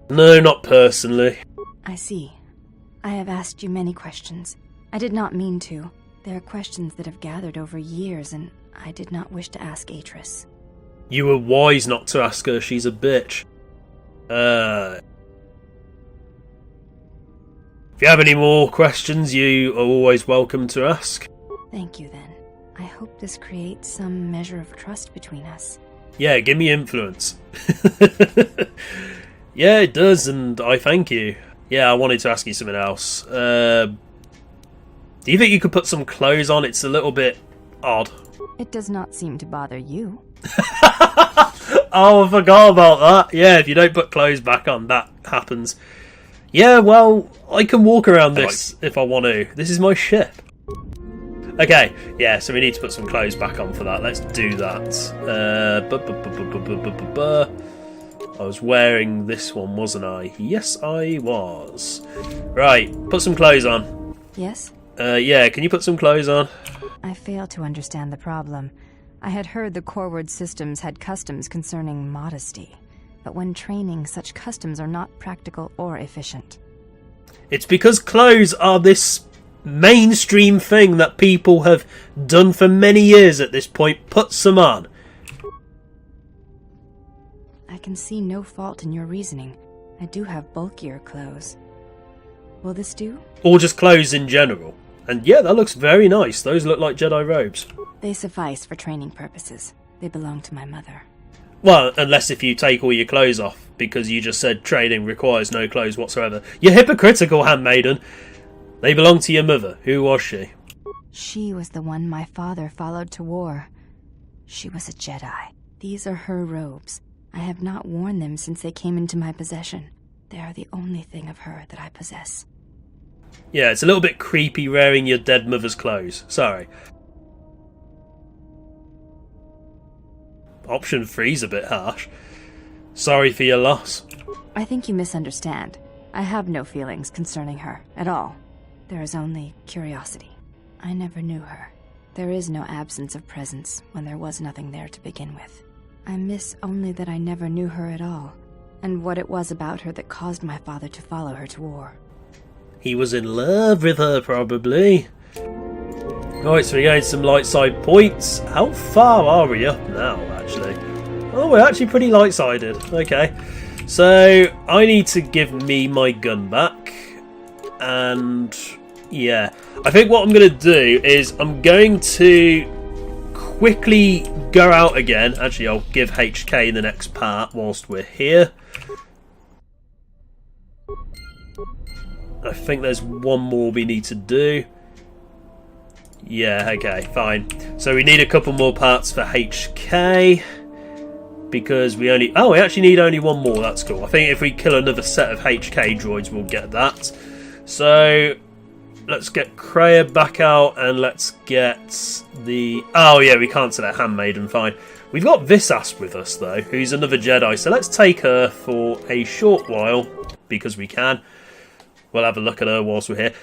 [SPEAKER 1] No, not personally.
[SPEAKER 13] I see. I have asked you many questions. I did not mean to. There are questions that have gathered over years, and I did not wish to ask Atris.
[SPEAKER 1] You were wise not to ask her, she's a bitch. If you have any more questions, you are always welcome to ask.
[SPEAKER 13] Thank you, then. I hope this creates some measure of trust between us.
[SPEAKER 1] Yeah, give me influence. Yeah, it does, and I thank you. Yeah, I wanted to ask you something else. Do you think you could put some clothes on? It's a little bit odd.
[SPEAKER 13] It does not seem to bother you.
[SPEAKER 1] Oh, I forgot about that. Yeah, if you don't put clothes back on, that happens. Yeah, well, I can walk around this if I want to. This is my ship. Okay, yeah, so we need to put some clothes back on for that. Let's do that. I was wearing this one, wasn't I? Yes, I was. Right, put some clothes on.
[SPEAKER 13] Yes?
[SPEAKER 1] Yeah, can you put some clothes on?
[SPEAKER 13] I fail to understand the problem. I had heard the Corward systems had customs concerning modesty. But when training, such customs are not practical or efficient.
[SPEAKER 1] It's because clothes are this mainstream thing that people have done for many years at this point. Put some on.
[SPEAKER 13] I can see no fault in your reasoning. I do have bulkier clothes. Will this do?
[SPEAKER 1] Or just clothes in general. And yeah, that looks very nice. Those look like Jedi robes.
[SPEAKER 13] They suffice for training purposes. They belong to my mother.
[SPEAKER 1] Well, unless if you take all your clothes off, because you just said training requires no clothes whatsoever. You're hypocritical, Handmaiden. They belong to your mother. Who was she?
[SPEAKER 13] She was the one my father followed to war. She was a Jedi. These are her robes. I have not worn them since they came into my possession. They are the only thing of her that I possess.
[SPEAKER 1] Yeah, it's a little bit creepy wearing your dead mother's clothes. Sorry. Option 3's a bit harsh. Sorry for your loss.
[SPEAKER 13] I think you misunderstand. I have no feelings concerning her at all. There is only curiosity. I never knew her. There is no absence of presence when there was nothing there to begin with. I miss only that I never knew her at all, and what it was about her that caused my father to follow her to war.
[SPEAKER 1] He was in love with her, probably. Right, so we gained some light side points. How far are we up now, actually? Oh, we're actually pretty light-sided. Okay. So, I need to give me my gun back. And, yeah. I think what I'm going to do is I'm going to quickly go out again. Actually, I'll give HK in the next part whilst we're here. I think there's one more we need to do. Yeah, okay, fine. So we need a couple more parts for HK. Because we only... Oh, we actually need only one more. That's cool. I think if we kill another set of HK droids, we'll get that. So, let's get Kreia back out and let's get the... Oh, yeah, we can't select Handmaiden, fine. We've got Visas with us, though, who's another Jedi. So let's take her for a short while, because we can. We'll have a look at her whilst we're here.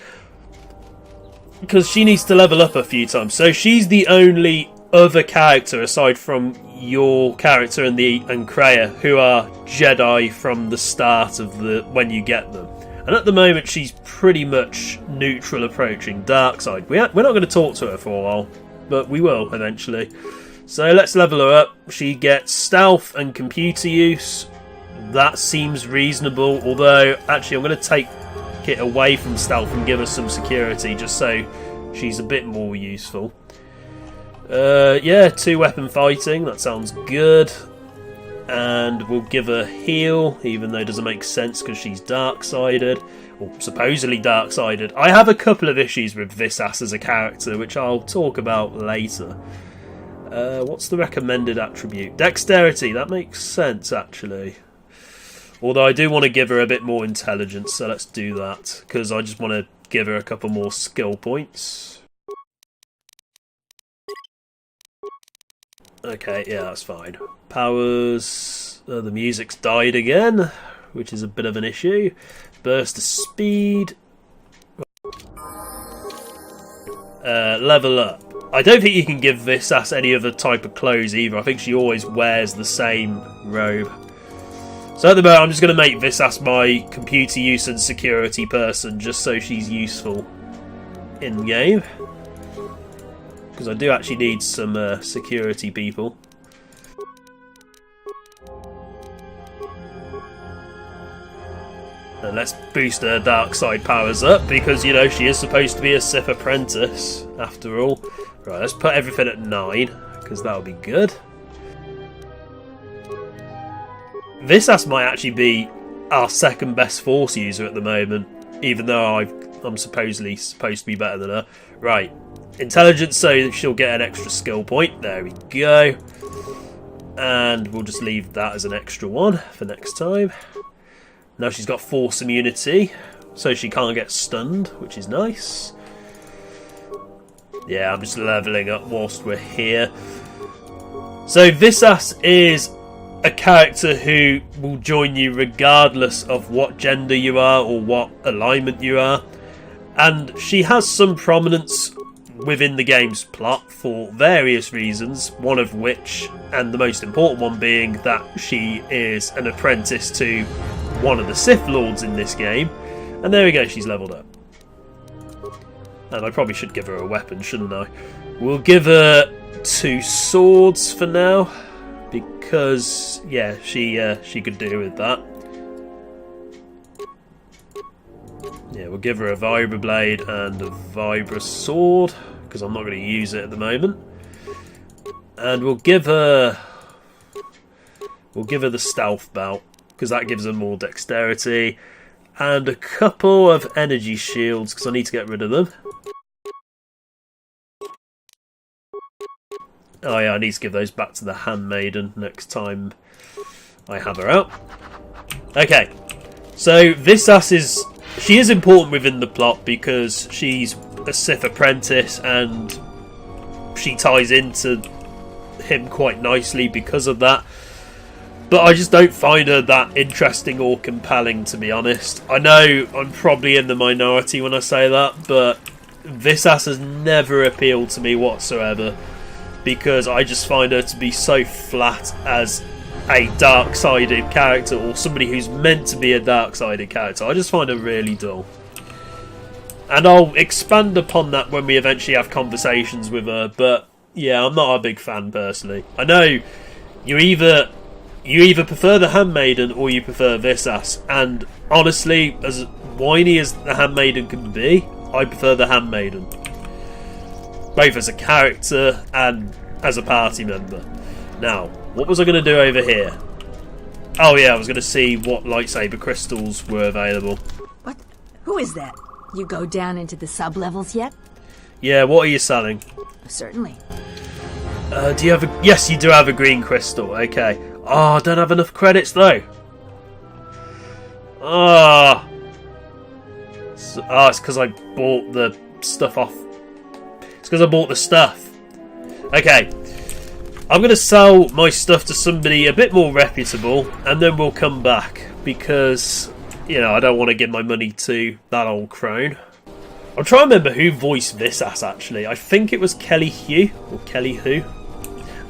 [SPEAKER 1] Because she needs to level up a few times. So she's the only other character, aside from your character and Kreia, who are Jedi from the start of when you get them. And at the moment, she's pretty much neutral, approaching dark side. We're not going to talk to her for a while, but we will eventually. So let's level her up. She gets stealth and computer use. That seems reasonable, although actually I'm going to take it away from stealth and give her some security, just so she's a bit more useful. Yeah, 2 weapon fighting, that sounds good. And we'll give her heal, even though it doesn't make sense because she's dark-sided, or supposedly dark-sided. I have a couple of issues with Visas as a character, which I'll talk about later. What's the recommended attribute? Dexterity, that makes sense actually. Although I do want to give her a bit more intelligence, so let's do that, because I just want to give her a couple more skill points. Okay, yeah, that's fine. Powers... the music's died again, which is a bit of an issue. Burst of speed. Level up. I don't think you can give Visas any other type of clothes either. I think she always wears the same robe. So at the moment, I'm just going to make Visas my computer use and security person, just so she's useful in-game. Because I do actually need some security people. And let's boost her dark side powers up, because, you know, she is supposed to be a Sith apprentice, after all. Right, let's put everything at 9, because that'll be good. Visas might actually be our second best Force user at the moment, even though I'm supposedly supposed to be better than her. Right, intelligence, so she'll get an extra skill point. There we go. And we'll just leave that as an extra one for next time. Now she's got Force immunity, so she can't get stunned, which is nice. Yeah, I'm just leveling up whilst we're here. So Visas is a character who will join you regardless of what gender you are or what alignment you are. And she has some prominence within the game's plot for various reasons, one of which, and the most important one, being that she is an apprentice to one of the Sith Lords in this game. And there we go, she's leveled up. And I probably should give her a weapon, shouldn't I? We'll give her 2 swords for now, because, yeah, she could do with that. Yeah, we'll give her a Vibra Blade and a Vibra Sword, because I'm not going to use it at the moment. And we'll give her the Stealth Belt, because that gives her more dexterity. And a couple of energy shields, because I need to get rid of them. Oh yeah, I need to give those back to the Handmaiden next time I have her out. Okay, so Visas is she is important within the plot because she's a Sith apprentice and she ties into him quite nicely because of that. But I just don't find her that interesting or compelling, to be honest. I know I'm probably in the minority when I say that, but Visas has never appealed to me whatsoever because I just find her to be so flat as a dark-sided character, or somebody who's meant to be a dark-sided character. I just find her really dull. And I'll expand upon that when we eventually have conversations with her, but yeah, I'm not a big fan personally. I know you either prefer the Handmaiden or you prefer Visas, and honestly, as whiny as the Handmaiden can be, I prefer the Handmaiden. Both as a character and as a party member. Now, what was I going to do over here? Oh yeah, I was going to see what lightsaber crystals were available.
[SPEAKER 5] What? Who is that? You go down into the sub-levels yet?
[SPEAKER 1] Yeah, what are you selling?
[SPEAKER 5] Certainly.
[SPEAKER 1] Do you have a... Yes, you do have a green crystal. Okay. Oh, I don't have enough credits though. Ah. It's because I bought the stuff off. It's because I bought the stuff. Okay. I'm going to sell my stuff to somebody a bit more reputable, and then we'll come back because, you know, I don't want to give my money to that old crone. I'm trying to remember who voiced Visas actually. I think it was Kelly Hu or Kelly Hu.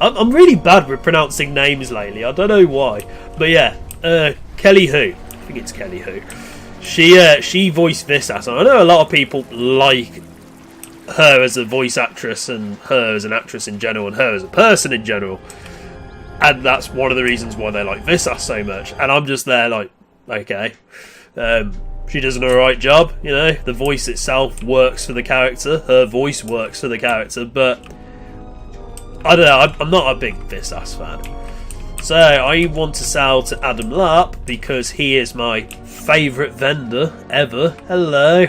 [SPEAKER 1] I'm really bad with pronouncing names lately. I don't know why, but yeah, Kelly Hu. I think it's Kelly Hu. She voiced Visas. I know a lot of people like her as a voice actress and her as an actress in general and her as a person in general, and that's one of the reasons why they like Visas so much. And I'm just there like, okay, she does an alright job, you know, the voice itself works for the character, her voice works for the character, but I don't know, I'm not a big Visas fan. So I want to sell to Adam Larp because he is my favourite vendor ever. Hello.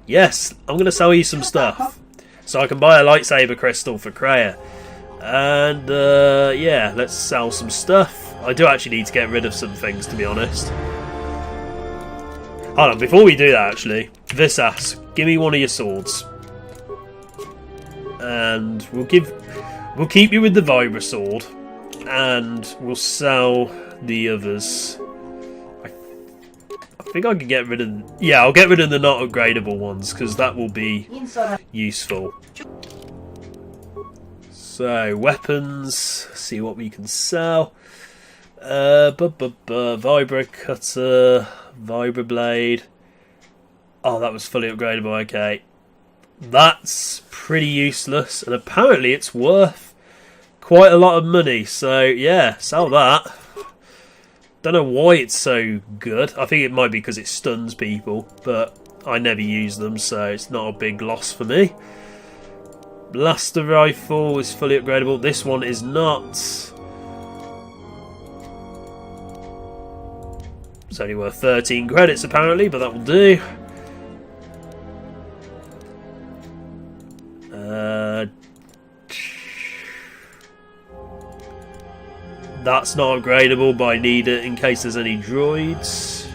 [SPEAKER 1] Yes, I'm going to sell you some stuff. So I can buy a lightsaber crystal for Kreia. And, yeah, let's sell some stuff. I do actually need to get rid of some things, to be honest. Hold on, before we do that, actually. Visas, give me one of your swords. And we'll keep you with the Vibra sword. And we'll sell the others. I think I can get rid of... Yeah, I'll get rid of the not upgradable ones, because that will be useful. So, weapons. See what we can sell. Vibra cutter. Vibra blade. Oh, that was fully upgradable, okay. That's pretty useless, and apparently it's worth quite a lot of money, so yeah, sell that. Don't know why it's so good. I think it might be because it stuns people, but I never use them, so it's not a big loss for me. Blaster rifle is fully upgradable. This one is not. It's only worth 13 credits apparently, but that will do. That's not upgradable, but I need it in case there's any droids.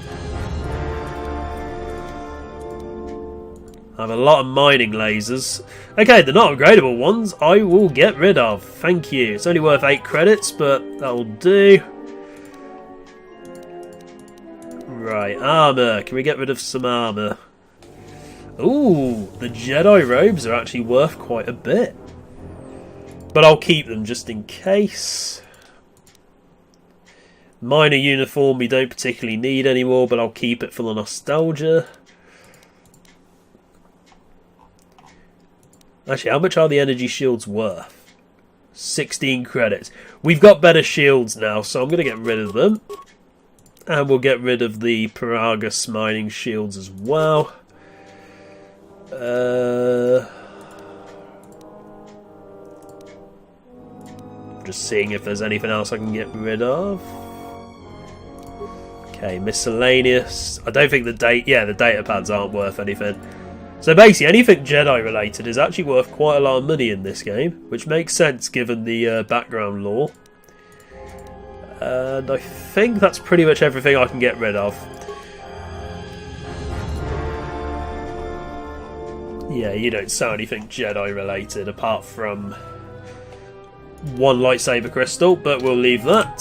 [SPEAKER 1] I have a lot of mining lasers. Okay, the not upgradable ones I will get rid of. Thank you. It's only worth 8 credits, but that will do. Right, armour. Can we get rid of some armour? Ooh, the Jedi robes are actually worth quite a bit. But I'll keep them just in case. Minor uniform we don't particularly need anymore, but I'll keep it for the nostalgia. Actually, how much are the energy shields worth? 16 credits. We've got better shields now, so I'm going to get rid of them. And we'll get rid of the Paragus mining shields as well. Just seeing if there's anything else I can get rid of. Okay, miscellaneous. I don't think the data pads aren't worth anything. So basically, anything Jedi related is actually worth quite a lot of money in this game, which makes sense given the background lore. And I think that's pretty much everything I can get rid of. Yeah, you don't sell anything Jedi related apart from one lightsaber crystal, but we'll leave that.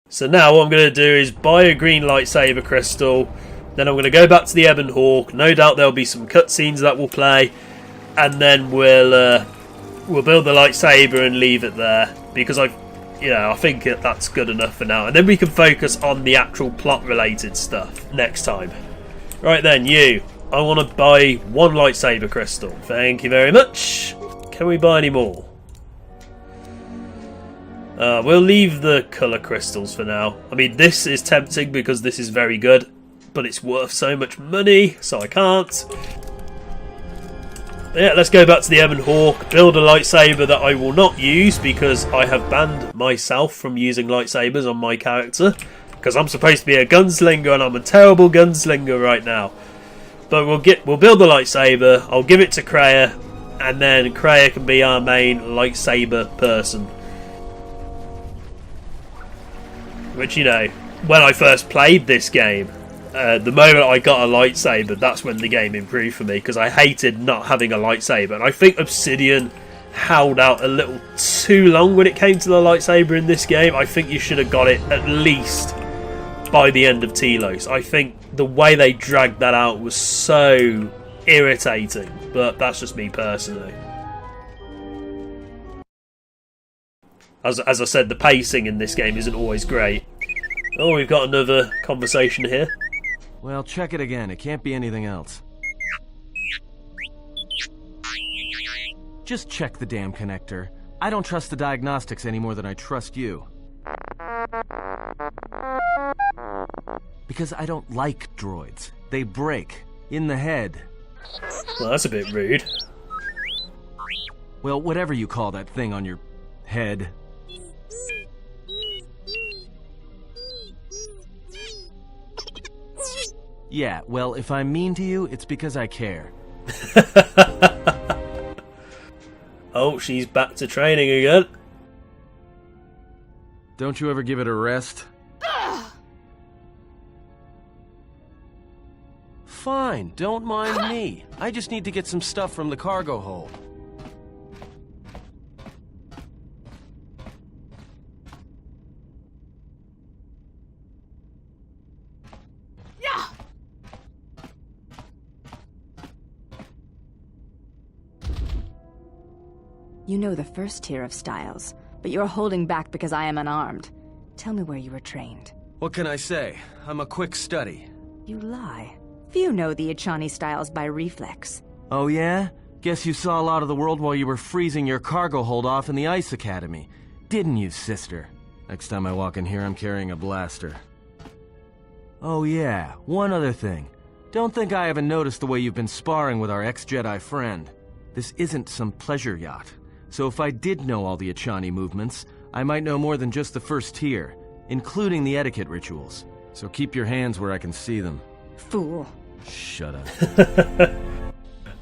[SPEAKER 1] So now what I'm going to do is buy a green lightsaber crystal, then I'm going to go back to the Ebon Hawk. No doubt there'll be some cutscenes that will play, and then we'll build the lightsaber and leave it there, because I think that's good enough for now, and then we can focus on the actual plot related stuff next time. Right then, I want to buy one lightsaber crystal. Thank you very much. Can we buy any more? We'll leave the colour crystals for now. I mean, this is tempting because this is very good, but it's worth so much money, so I can't. But yeah, let's go back to the Ebon Hawk, build a lightsaber that I will not use because I have banned myself from using lightsabers on my character, because I'm supposed to be a gunslinger and I'm a terrible gunslinger right now. But we'll build the lightsaber, I'll give it to Kreia, and then Kreia can be our main lightsaber person. Which, when I first played this game, the moment I got a lightsaber, that's when the game improved for me, because I hated not having a lightsaber. And I think Obsidian held out a little too long when it came to the lightsaber in this game. I think you should have got it at least by the end of Telos. I think the way they dragged that out was so irritating, but that's just me personally. As I said, the pacing in this game isn't always great. Oh, we've got another conversation here.
[SPEAKER 12] Well, check it again. It can't be anything else. Just check the damn connector. I don't trust the diagnostics any more than I trust you. Because I don't like droids. They break. In the head.
[SPEAKER 1] Well, that's a bit rude.
[SPEAKER 12] Well, whatever you call that thing on your head. Yeah, well, if I'm mean to you, it's because I care.
[SPEAKER 1] Oh, she's back to training again.
[SPEAKER 12] Don't you ever give it a rest? Fine, don't mind me. I just need to get some stuff from the cargo hold.
[SPEAKER 13] You know the first tier of styles, but you're holding back because I am unarmed. Tell me where you were trained.
[SPEAKER 12] What can I say? I'm a quick study.
[SPEAKER 13] You lie. Few know the Echani styles by reflex.
[SPEAKER 12] Oh yeah? Guess you saw a lot of the world while you were freezing your cargo hold off in the Ice Academy. Didn't you, sister? Next time I walk in here, I'm carrying a blaster. Oh yeah, one other thing. Don't think I haven't noticed the way you've been sparring with our ex-Jedi friend. This isn't some pleasure yacht. So if I did know all the Echani movements, I might know more than just the first tier, including the etiquette rituals. So keep your hands where I can see them.
[SPEAKER 13] Fool.
[SPEAKER 12] Shut up.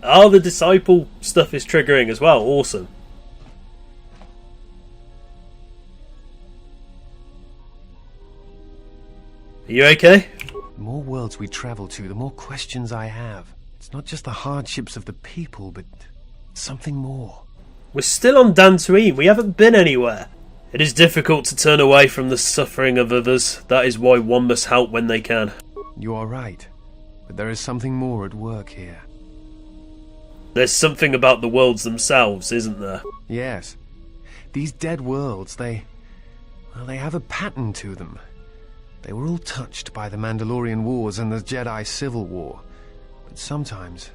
[SPEAKER 1] Oh, the disciple stuff is triggering as well. Awesome. Are you okay?
[SPEAKER 14] The more worlds we travel to, the more questions I have. It's not just the hardships of the people, but something more.
[SPEAKER 1] We're still on Dantooine. We haven't been anywhere. It is difficult to turn away from the suffering of others. That is why one must help when they can.
[SPEAKER 14] You are right. But there is something more at work here.
[SPEAKER 1] There's something about the worlds themselves, isn't there?
[SPEAKER 14] Yes. These dead worlds, they have a pattern to them. They were all touched by the Mandalorian Wars and the Jedi Civil War. But sometimes,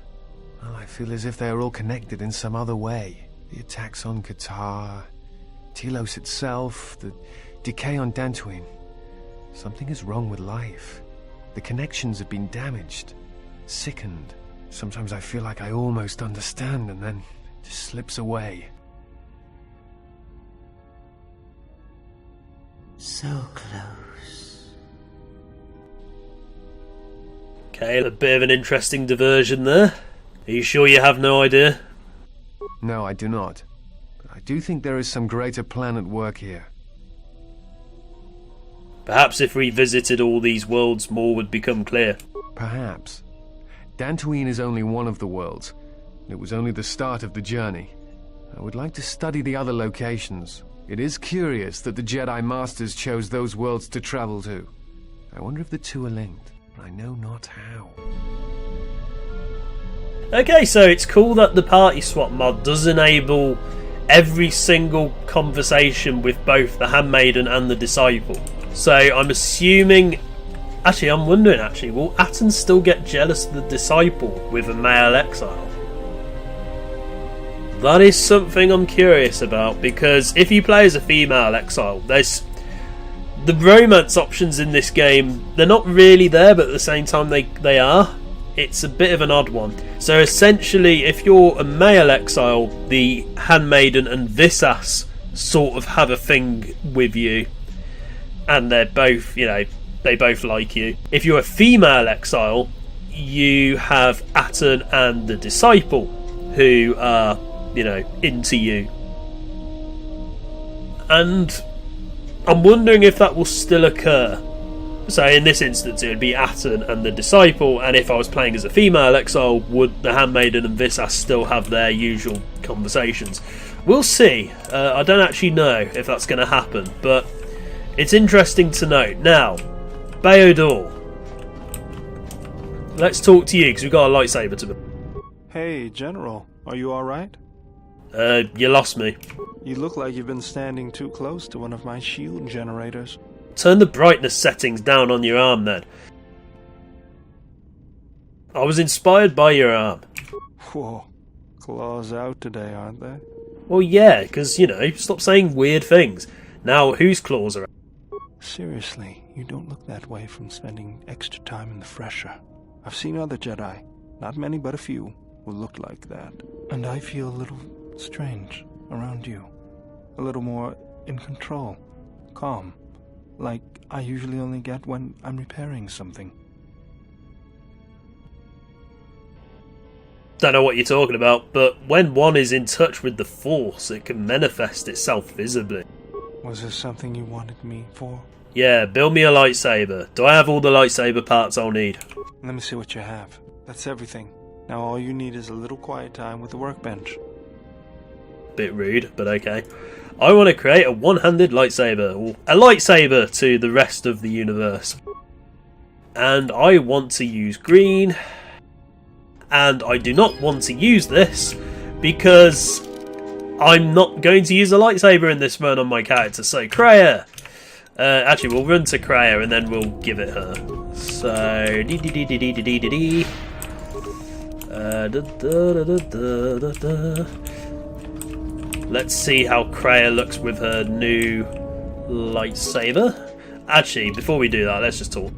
[SPEAKER 14] I feel as if they are all connected in some other way. The attacks on KotOR, Telos itself, the decay on Dantooine. Something is wrong with life. The connections have been damaged, sickened. Sometimes I feel like I almost understand and then it just slips away.
[SPEAKER 10] So close.
[SPEAKER 1] Okay, a bit of an interesting diversion there. Are you sure you have no idea?
[SPEAKER 14] No, I do not. But I do think there is some greater plan at work here.
[SPEAKER 1] Perhaps if we visited all these worlds, more would become clear.
[SPEAKER 14] Perhaps. Dantooine is only one of the worlds. It was only the start of the journey. I would like to study the other locations. It is curious that the Jedi Masters chose those worlds to travel to. I wonder if the two are linked. I know not how.
[SPEAKER 1] Okay, so it's cool that the party swap mod does enable every single conversation with both the Handmaiden and the Disciple. So I'm assuming... Actually, I'm wondering, will Atton still get jealous of the Disciple with a male exile? That is something I'm curious about, because if you play as a female exile, there's... The romance options in this game, they're not really there, but at the same time they are. It's a bit of an odd one. So essentially, if you're a male exile, the Handmaiden and Visas sort of have a thing with you. And they're both, they both like you. If you're a female exile, you have Atton and the Disciple, who are, into you. And I'm wondering if that will still occur. So in this instance it would be Atton and the Disciple, and if I was playing as a female exile, would the Handmaiden and Visas still have their usual conversations? We'll see. I don't actually know if that's going to happen, but it's interesting to note. Now, Beodor, let's talk to you, because we've got a lightsaber to...
[SPEAKER 15] Hey, General, are you alright?
[SPEAKER 1] You lost me.
[SPEAKER 15] You look like you've been standing too close to one of my shield generators.
[SPEAKER 1] Turn the brightness settings down on your arm then. I was inspired by your arm.
[SPEAKER 15] Whoa, claws out today, aren't they?
[SPEAKER 1] Well, yeah, because, stop saying weird things. Now, whose claws are out?
[SPEAKER 15] Seriously, you don't look that way from spending extra time in the fresher. I've seen other Jedi, not many but a few, who looked like that. And I feel a little strange around you. A little more in control, calm. Like I usually only get when I'm repairing something.
[SPEAKER 1] Don't know what you're talking about, but when one is in touch with the Force, it can manifest itself visibly.
[SPEAKER 15] Was there something you wanted me for?
[SPEAKER 1] Yeah, build me a lightsaber. Do I have all the lightsaber parts I'll need?
[SPEAKER 15] Let me see what you have. That's everything. Now all you need is a little quiet time with the workbench.
[SPEAKER 1] Bit rude, but okay. I want to create a one-handed lightsaber, or a lightsaber to the rest of the universe. And I want to use green. And I do not want to use this because I'm not going to use a lightsaber in this run on my character. So, Kreia. Actually, we'll run to Kreia and then we'll give it her. So, let's see how Kreia looks with her new lightsaber. Actually, before we do that, let's just talk.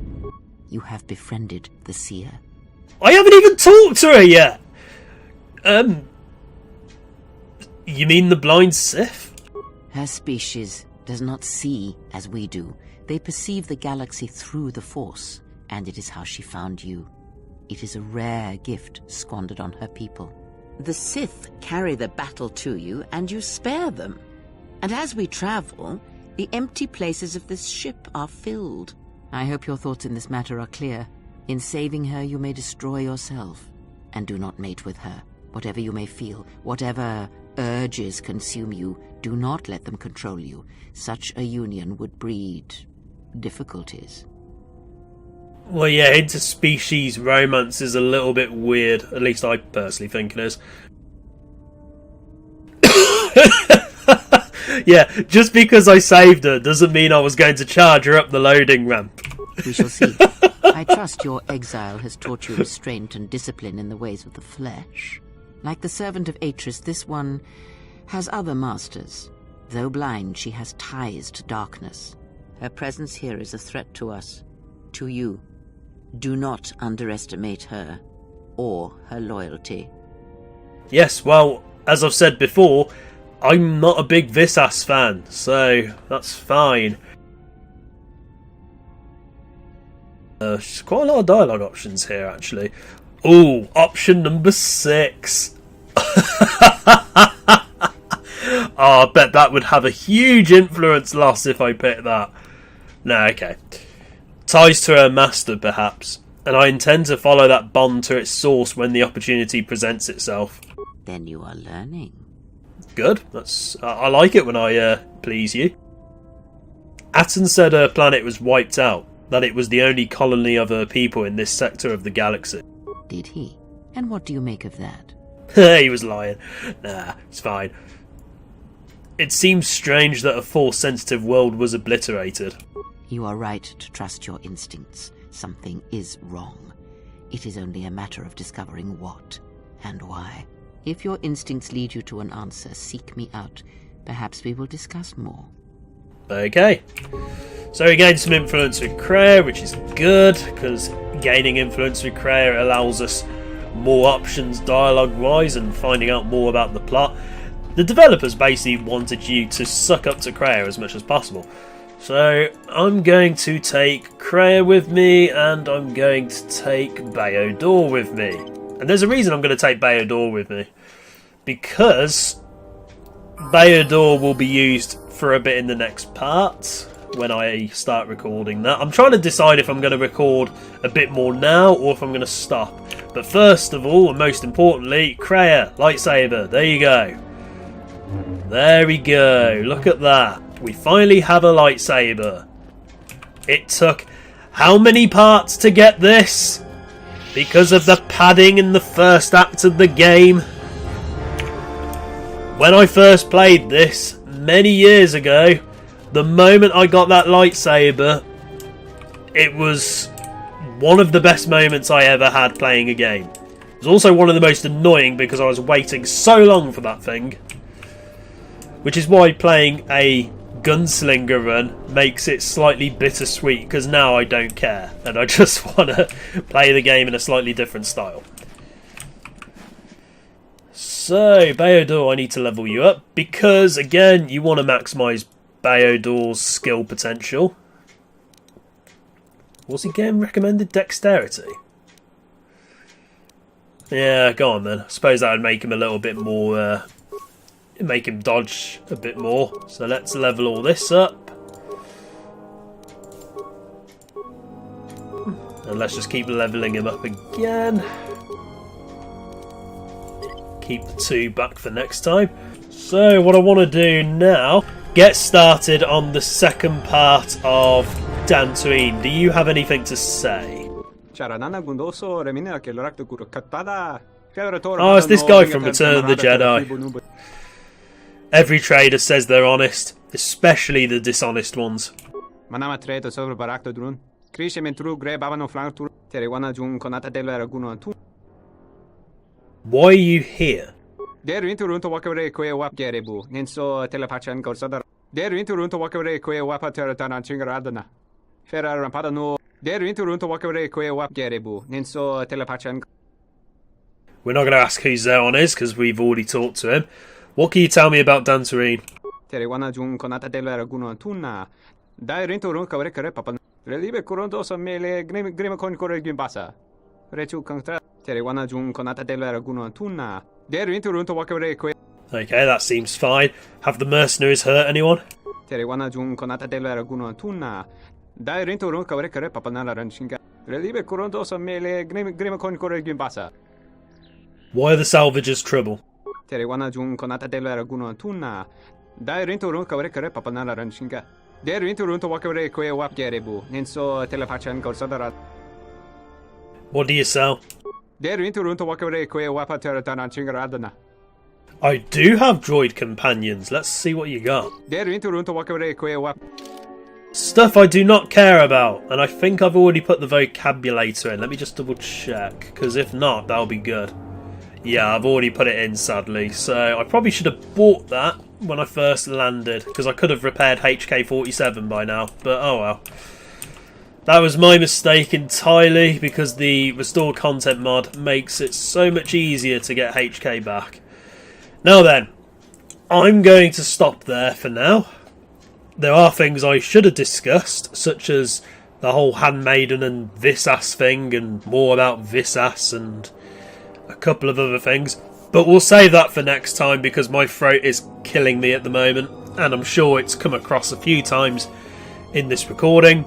[SPEAKER 16] You have befriended the seer.
[SPEAKER 1] I haven't even talked to her yet! You mean the blind Sith?
[SPEAKER 16] Her species does not see as we do. They perceive the galaxy through the Force, and it is how she found you. It is a rare gift squandered on her people. The Sith carry the battle to you, and you spare them. And as we travel, the empty places of this ship are filled. I hope your thoughts in this matter are clear. In saving her, you may destroy yourself. And do not mate with her. Whatever you may feel, whatever urges consume you, do not let them control you. Such a union would breed difficulties.
[SPEAKER 1] Well, yeah, interspecies romance is a little bit weird. At least I personally think it is. Yeah, just because I saved her doesn't mean I was going to charge her up the loading ramp.
[SPEAKER 16] We shall see. I trust your exile has taught you restraint and discipline in the ways of the flesh. Like the servant of Atris, this one has other masters. Though blind, she has ties to darkness. Her presence here is a threat to us, to you. Do not underestimate her, or her loyalty.
[SPEAKER 1] Yes, well, as I've said before, I'm not a big Visas fan, so that's fine. There's quite a lot of dialogue options here, actually. Ooh, option number 6. Oh, I bet that would have a huge influence loss if I picked that. No, okay. Ties to her master, perhaps. And I intend to follow that bond to its source when the opportunity presents itself.
[SPEAKER 16] Then you are learning.
[SPEAKER 1] Good. I like it when I please you. Atten said her planet was wiped out, that it was the only colony of her people in this sector of the galaxy.
[SPEAKER 16] Did he? And what do you make of that?
[SPEAKER 1] He was lying. Nah, it's fine. It seems strange that a Force-sensitive world was obliterated.
[SPEAKER 16] You are right to trust your instincts. Something is wrong. It is only a matter of discovering what and why. If your instincts lead you to an answer, seek me out. Perhaps we will discuss more.
[SPEAKER 1] Okay. So we gained some influence with Kreia, which is good, because gaining influence with Kreia allows us more options dialogue-wise and finding out more about the plot. The developers basically wanted you to suck up to Kreia as much as possible. So I'm going to take Kreia with me, and I'm going to take KotOR with me. And there's a reason I'm going to take KotOR with me. Because KotOR will be used for a bit in the next part when I start recording that. I'm trying to decide if I'm going to record a bit more now or if I'm going to stop. But first of all, and most importantly, Kreia, lightsaber. There you go. There we go. Look at that. We finally have a lightsaber. It took how many parts to get this? Because of the padding in the first act of the game. When I first played this, many years ago, the moment I got that lightsaber, it was one of the best moments I ever had playing a game. It was also one of the most annoying because I was waiting so long for that thing. Which is why playing a gunslinger run makes it slightly bittersweet, because now I don't care and I just want to play the game in a slightly different style. So, KotOR, I need to level you up because, again, you want to maximise KotOR's skill potential. Was he getting recommended dexterity? Yeah, go on then. I suppose that would make him a little bit more... make him dodge a bit more. So let's level all this up. And let's just keep levelling him up again. Keep the 2 back for next time. So what I want to do now, get started on the second part of Dantooine. Do you have anything to say? Oh, it's this guy from Return of the Jedi. Every trader says they're honest, especially the dishonest ones. Why are you here? We're not going to ask who's there on is, because we've already talked to him. What can you tell me about Dantooine? Okay, that seems fine. Have the mercenaries hurt anyone? Why are the salvagers trouble? What do you sell? I do have droid companions. Let's see what you got. Stuff I do not care about, and I think I've already put the vocabulator in. Let me just double check, because if not, that'll be good. Yeah, I've already put it in, sadly, so I probably should have bought that when I first landed, because I could have repaired HK-47 by now, but oh well. That was my mistake entirely, because the restored content mod makes it so much easier to get HK back. Now then, I'm going to stop there for now. There are things I should have discussed, such as the whole Handmaiden and Visas thing, and more about Visas and a couple of other things. But we'll save that for next time, because my throat is killing me at the moment, and I'm sure it's come across a few times in this recording.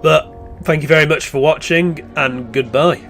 [SPEAKER 1] But thank you very much for watching, and goodbye.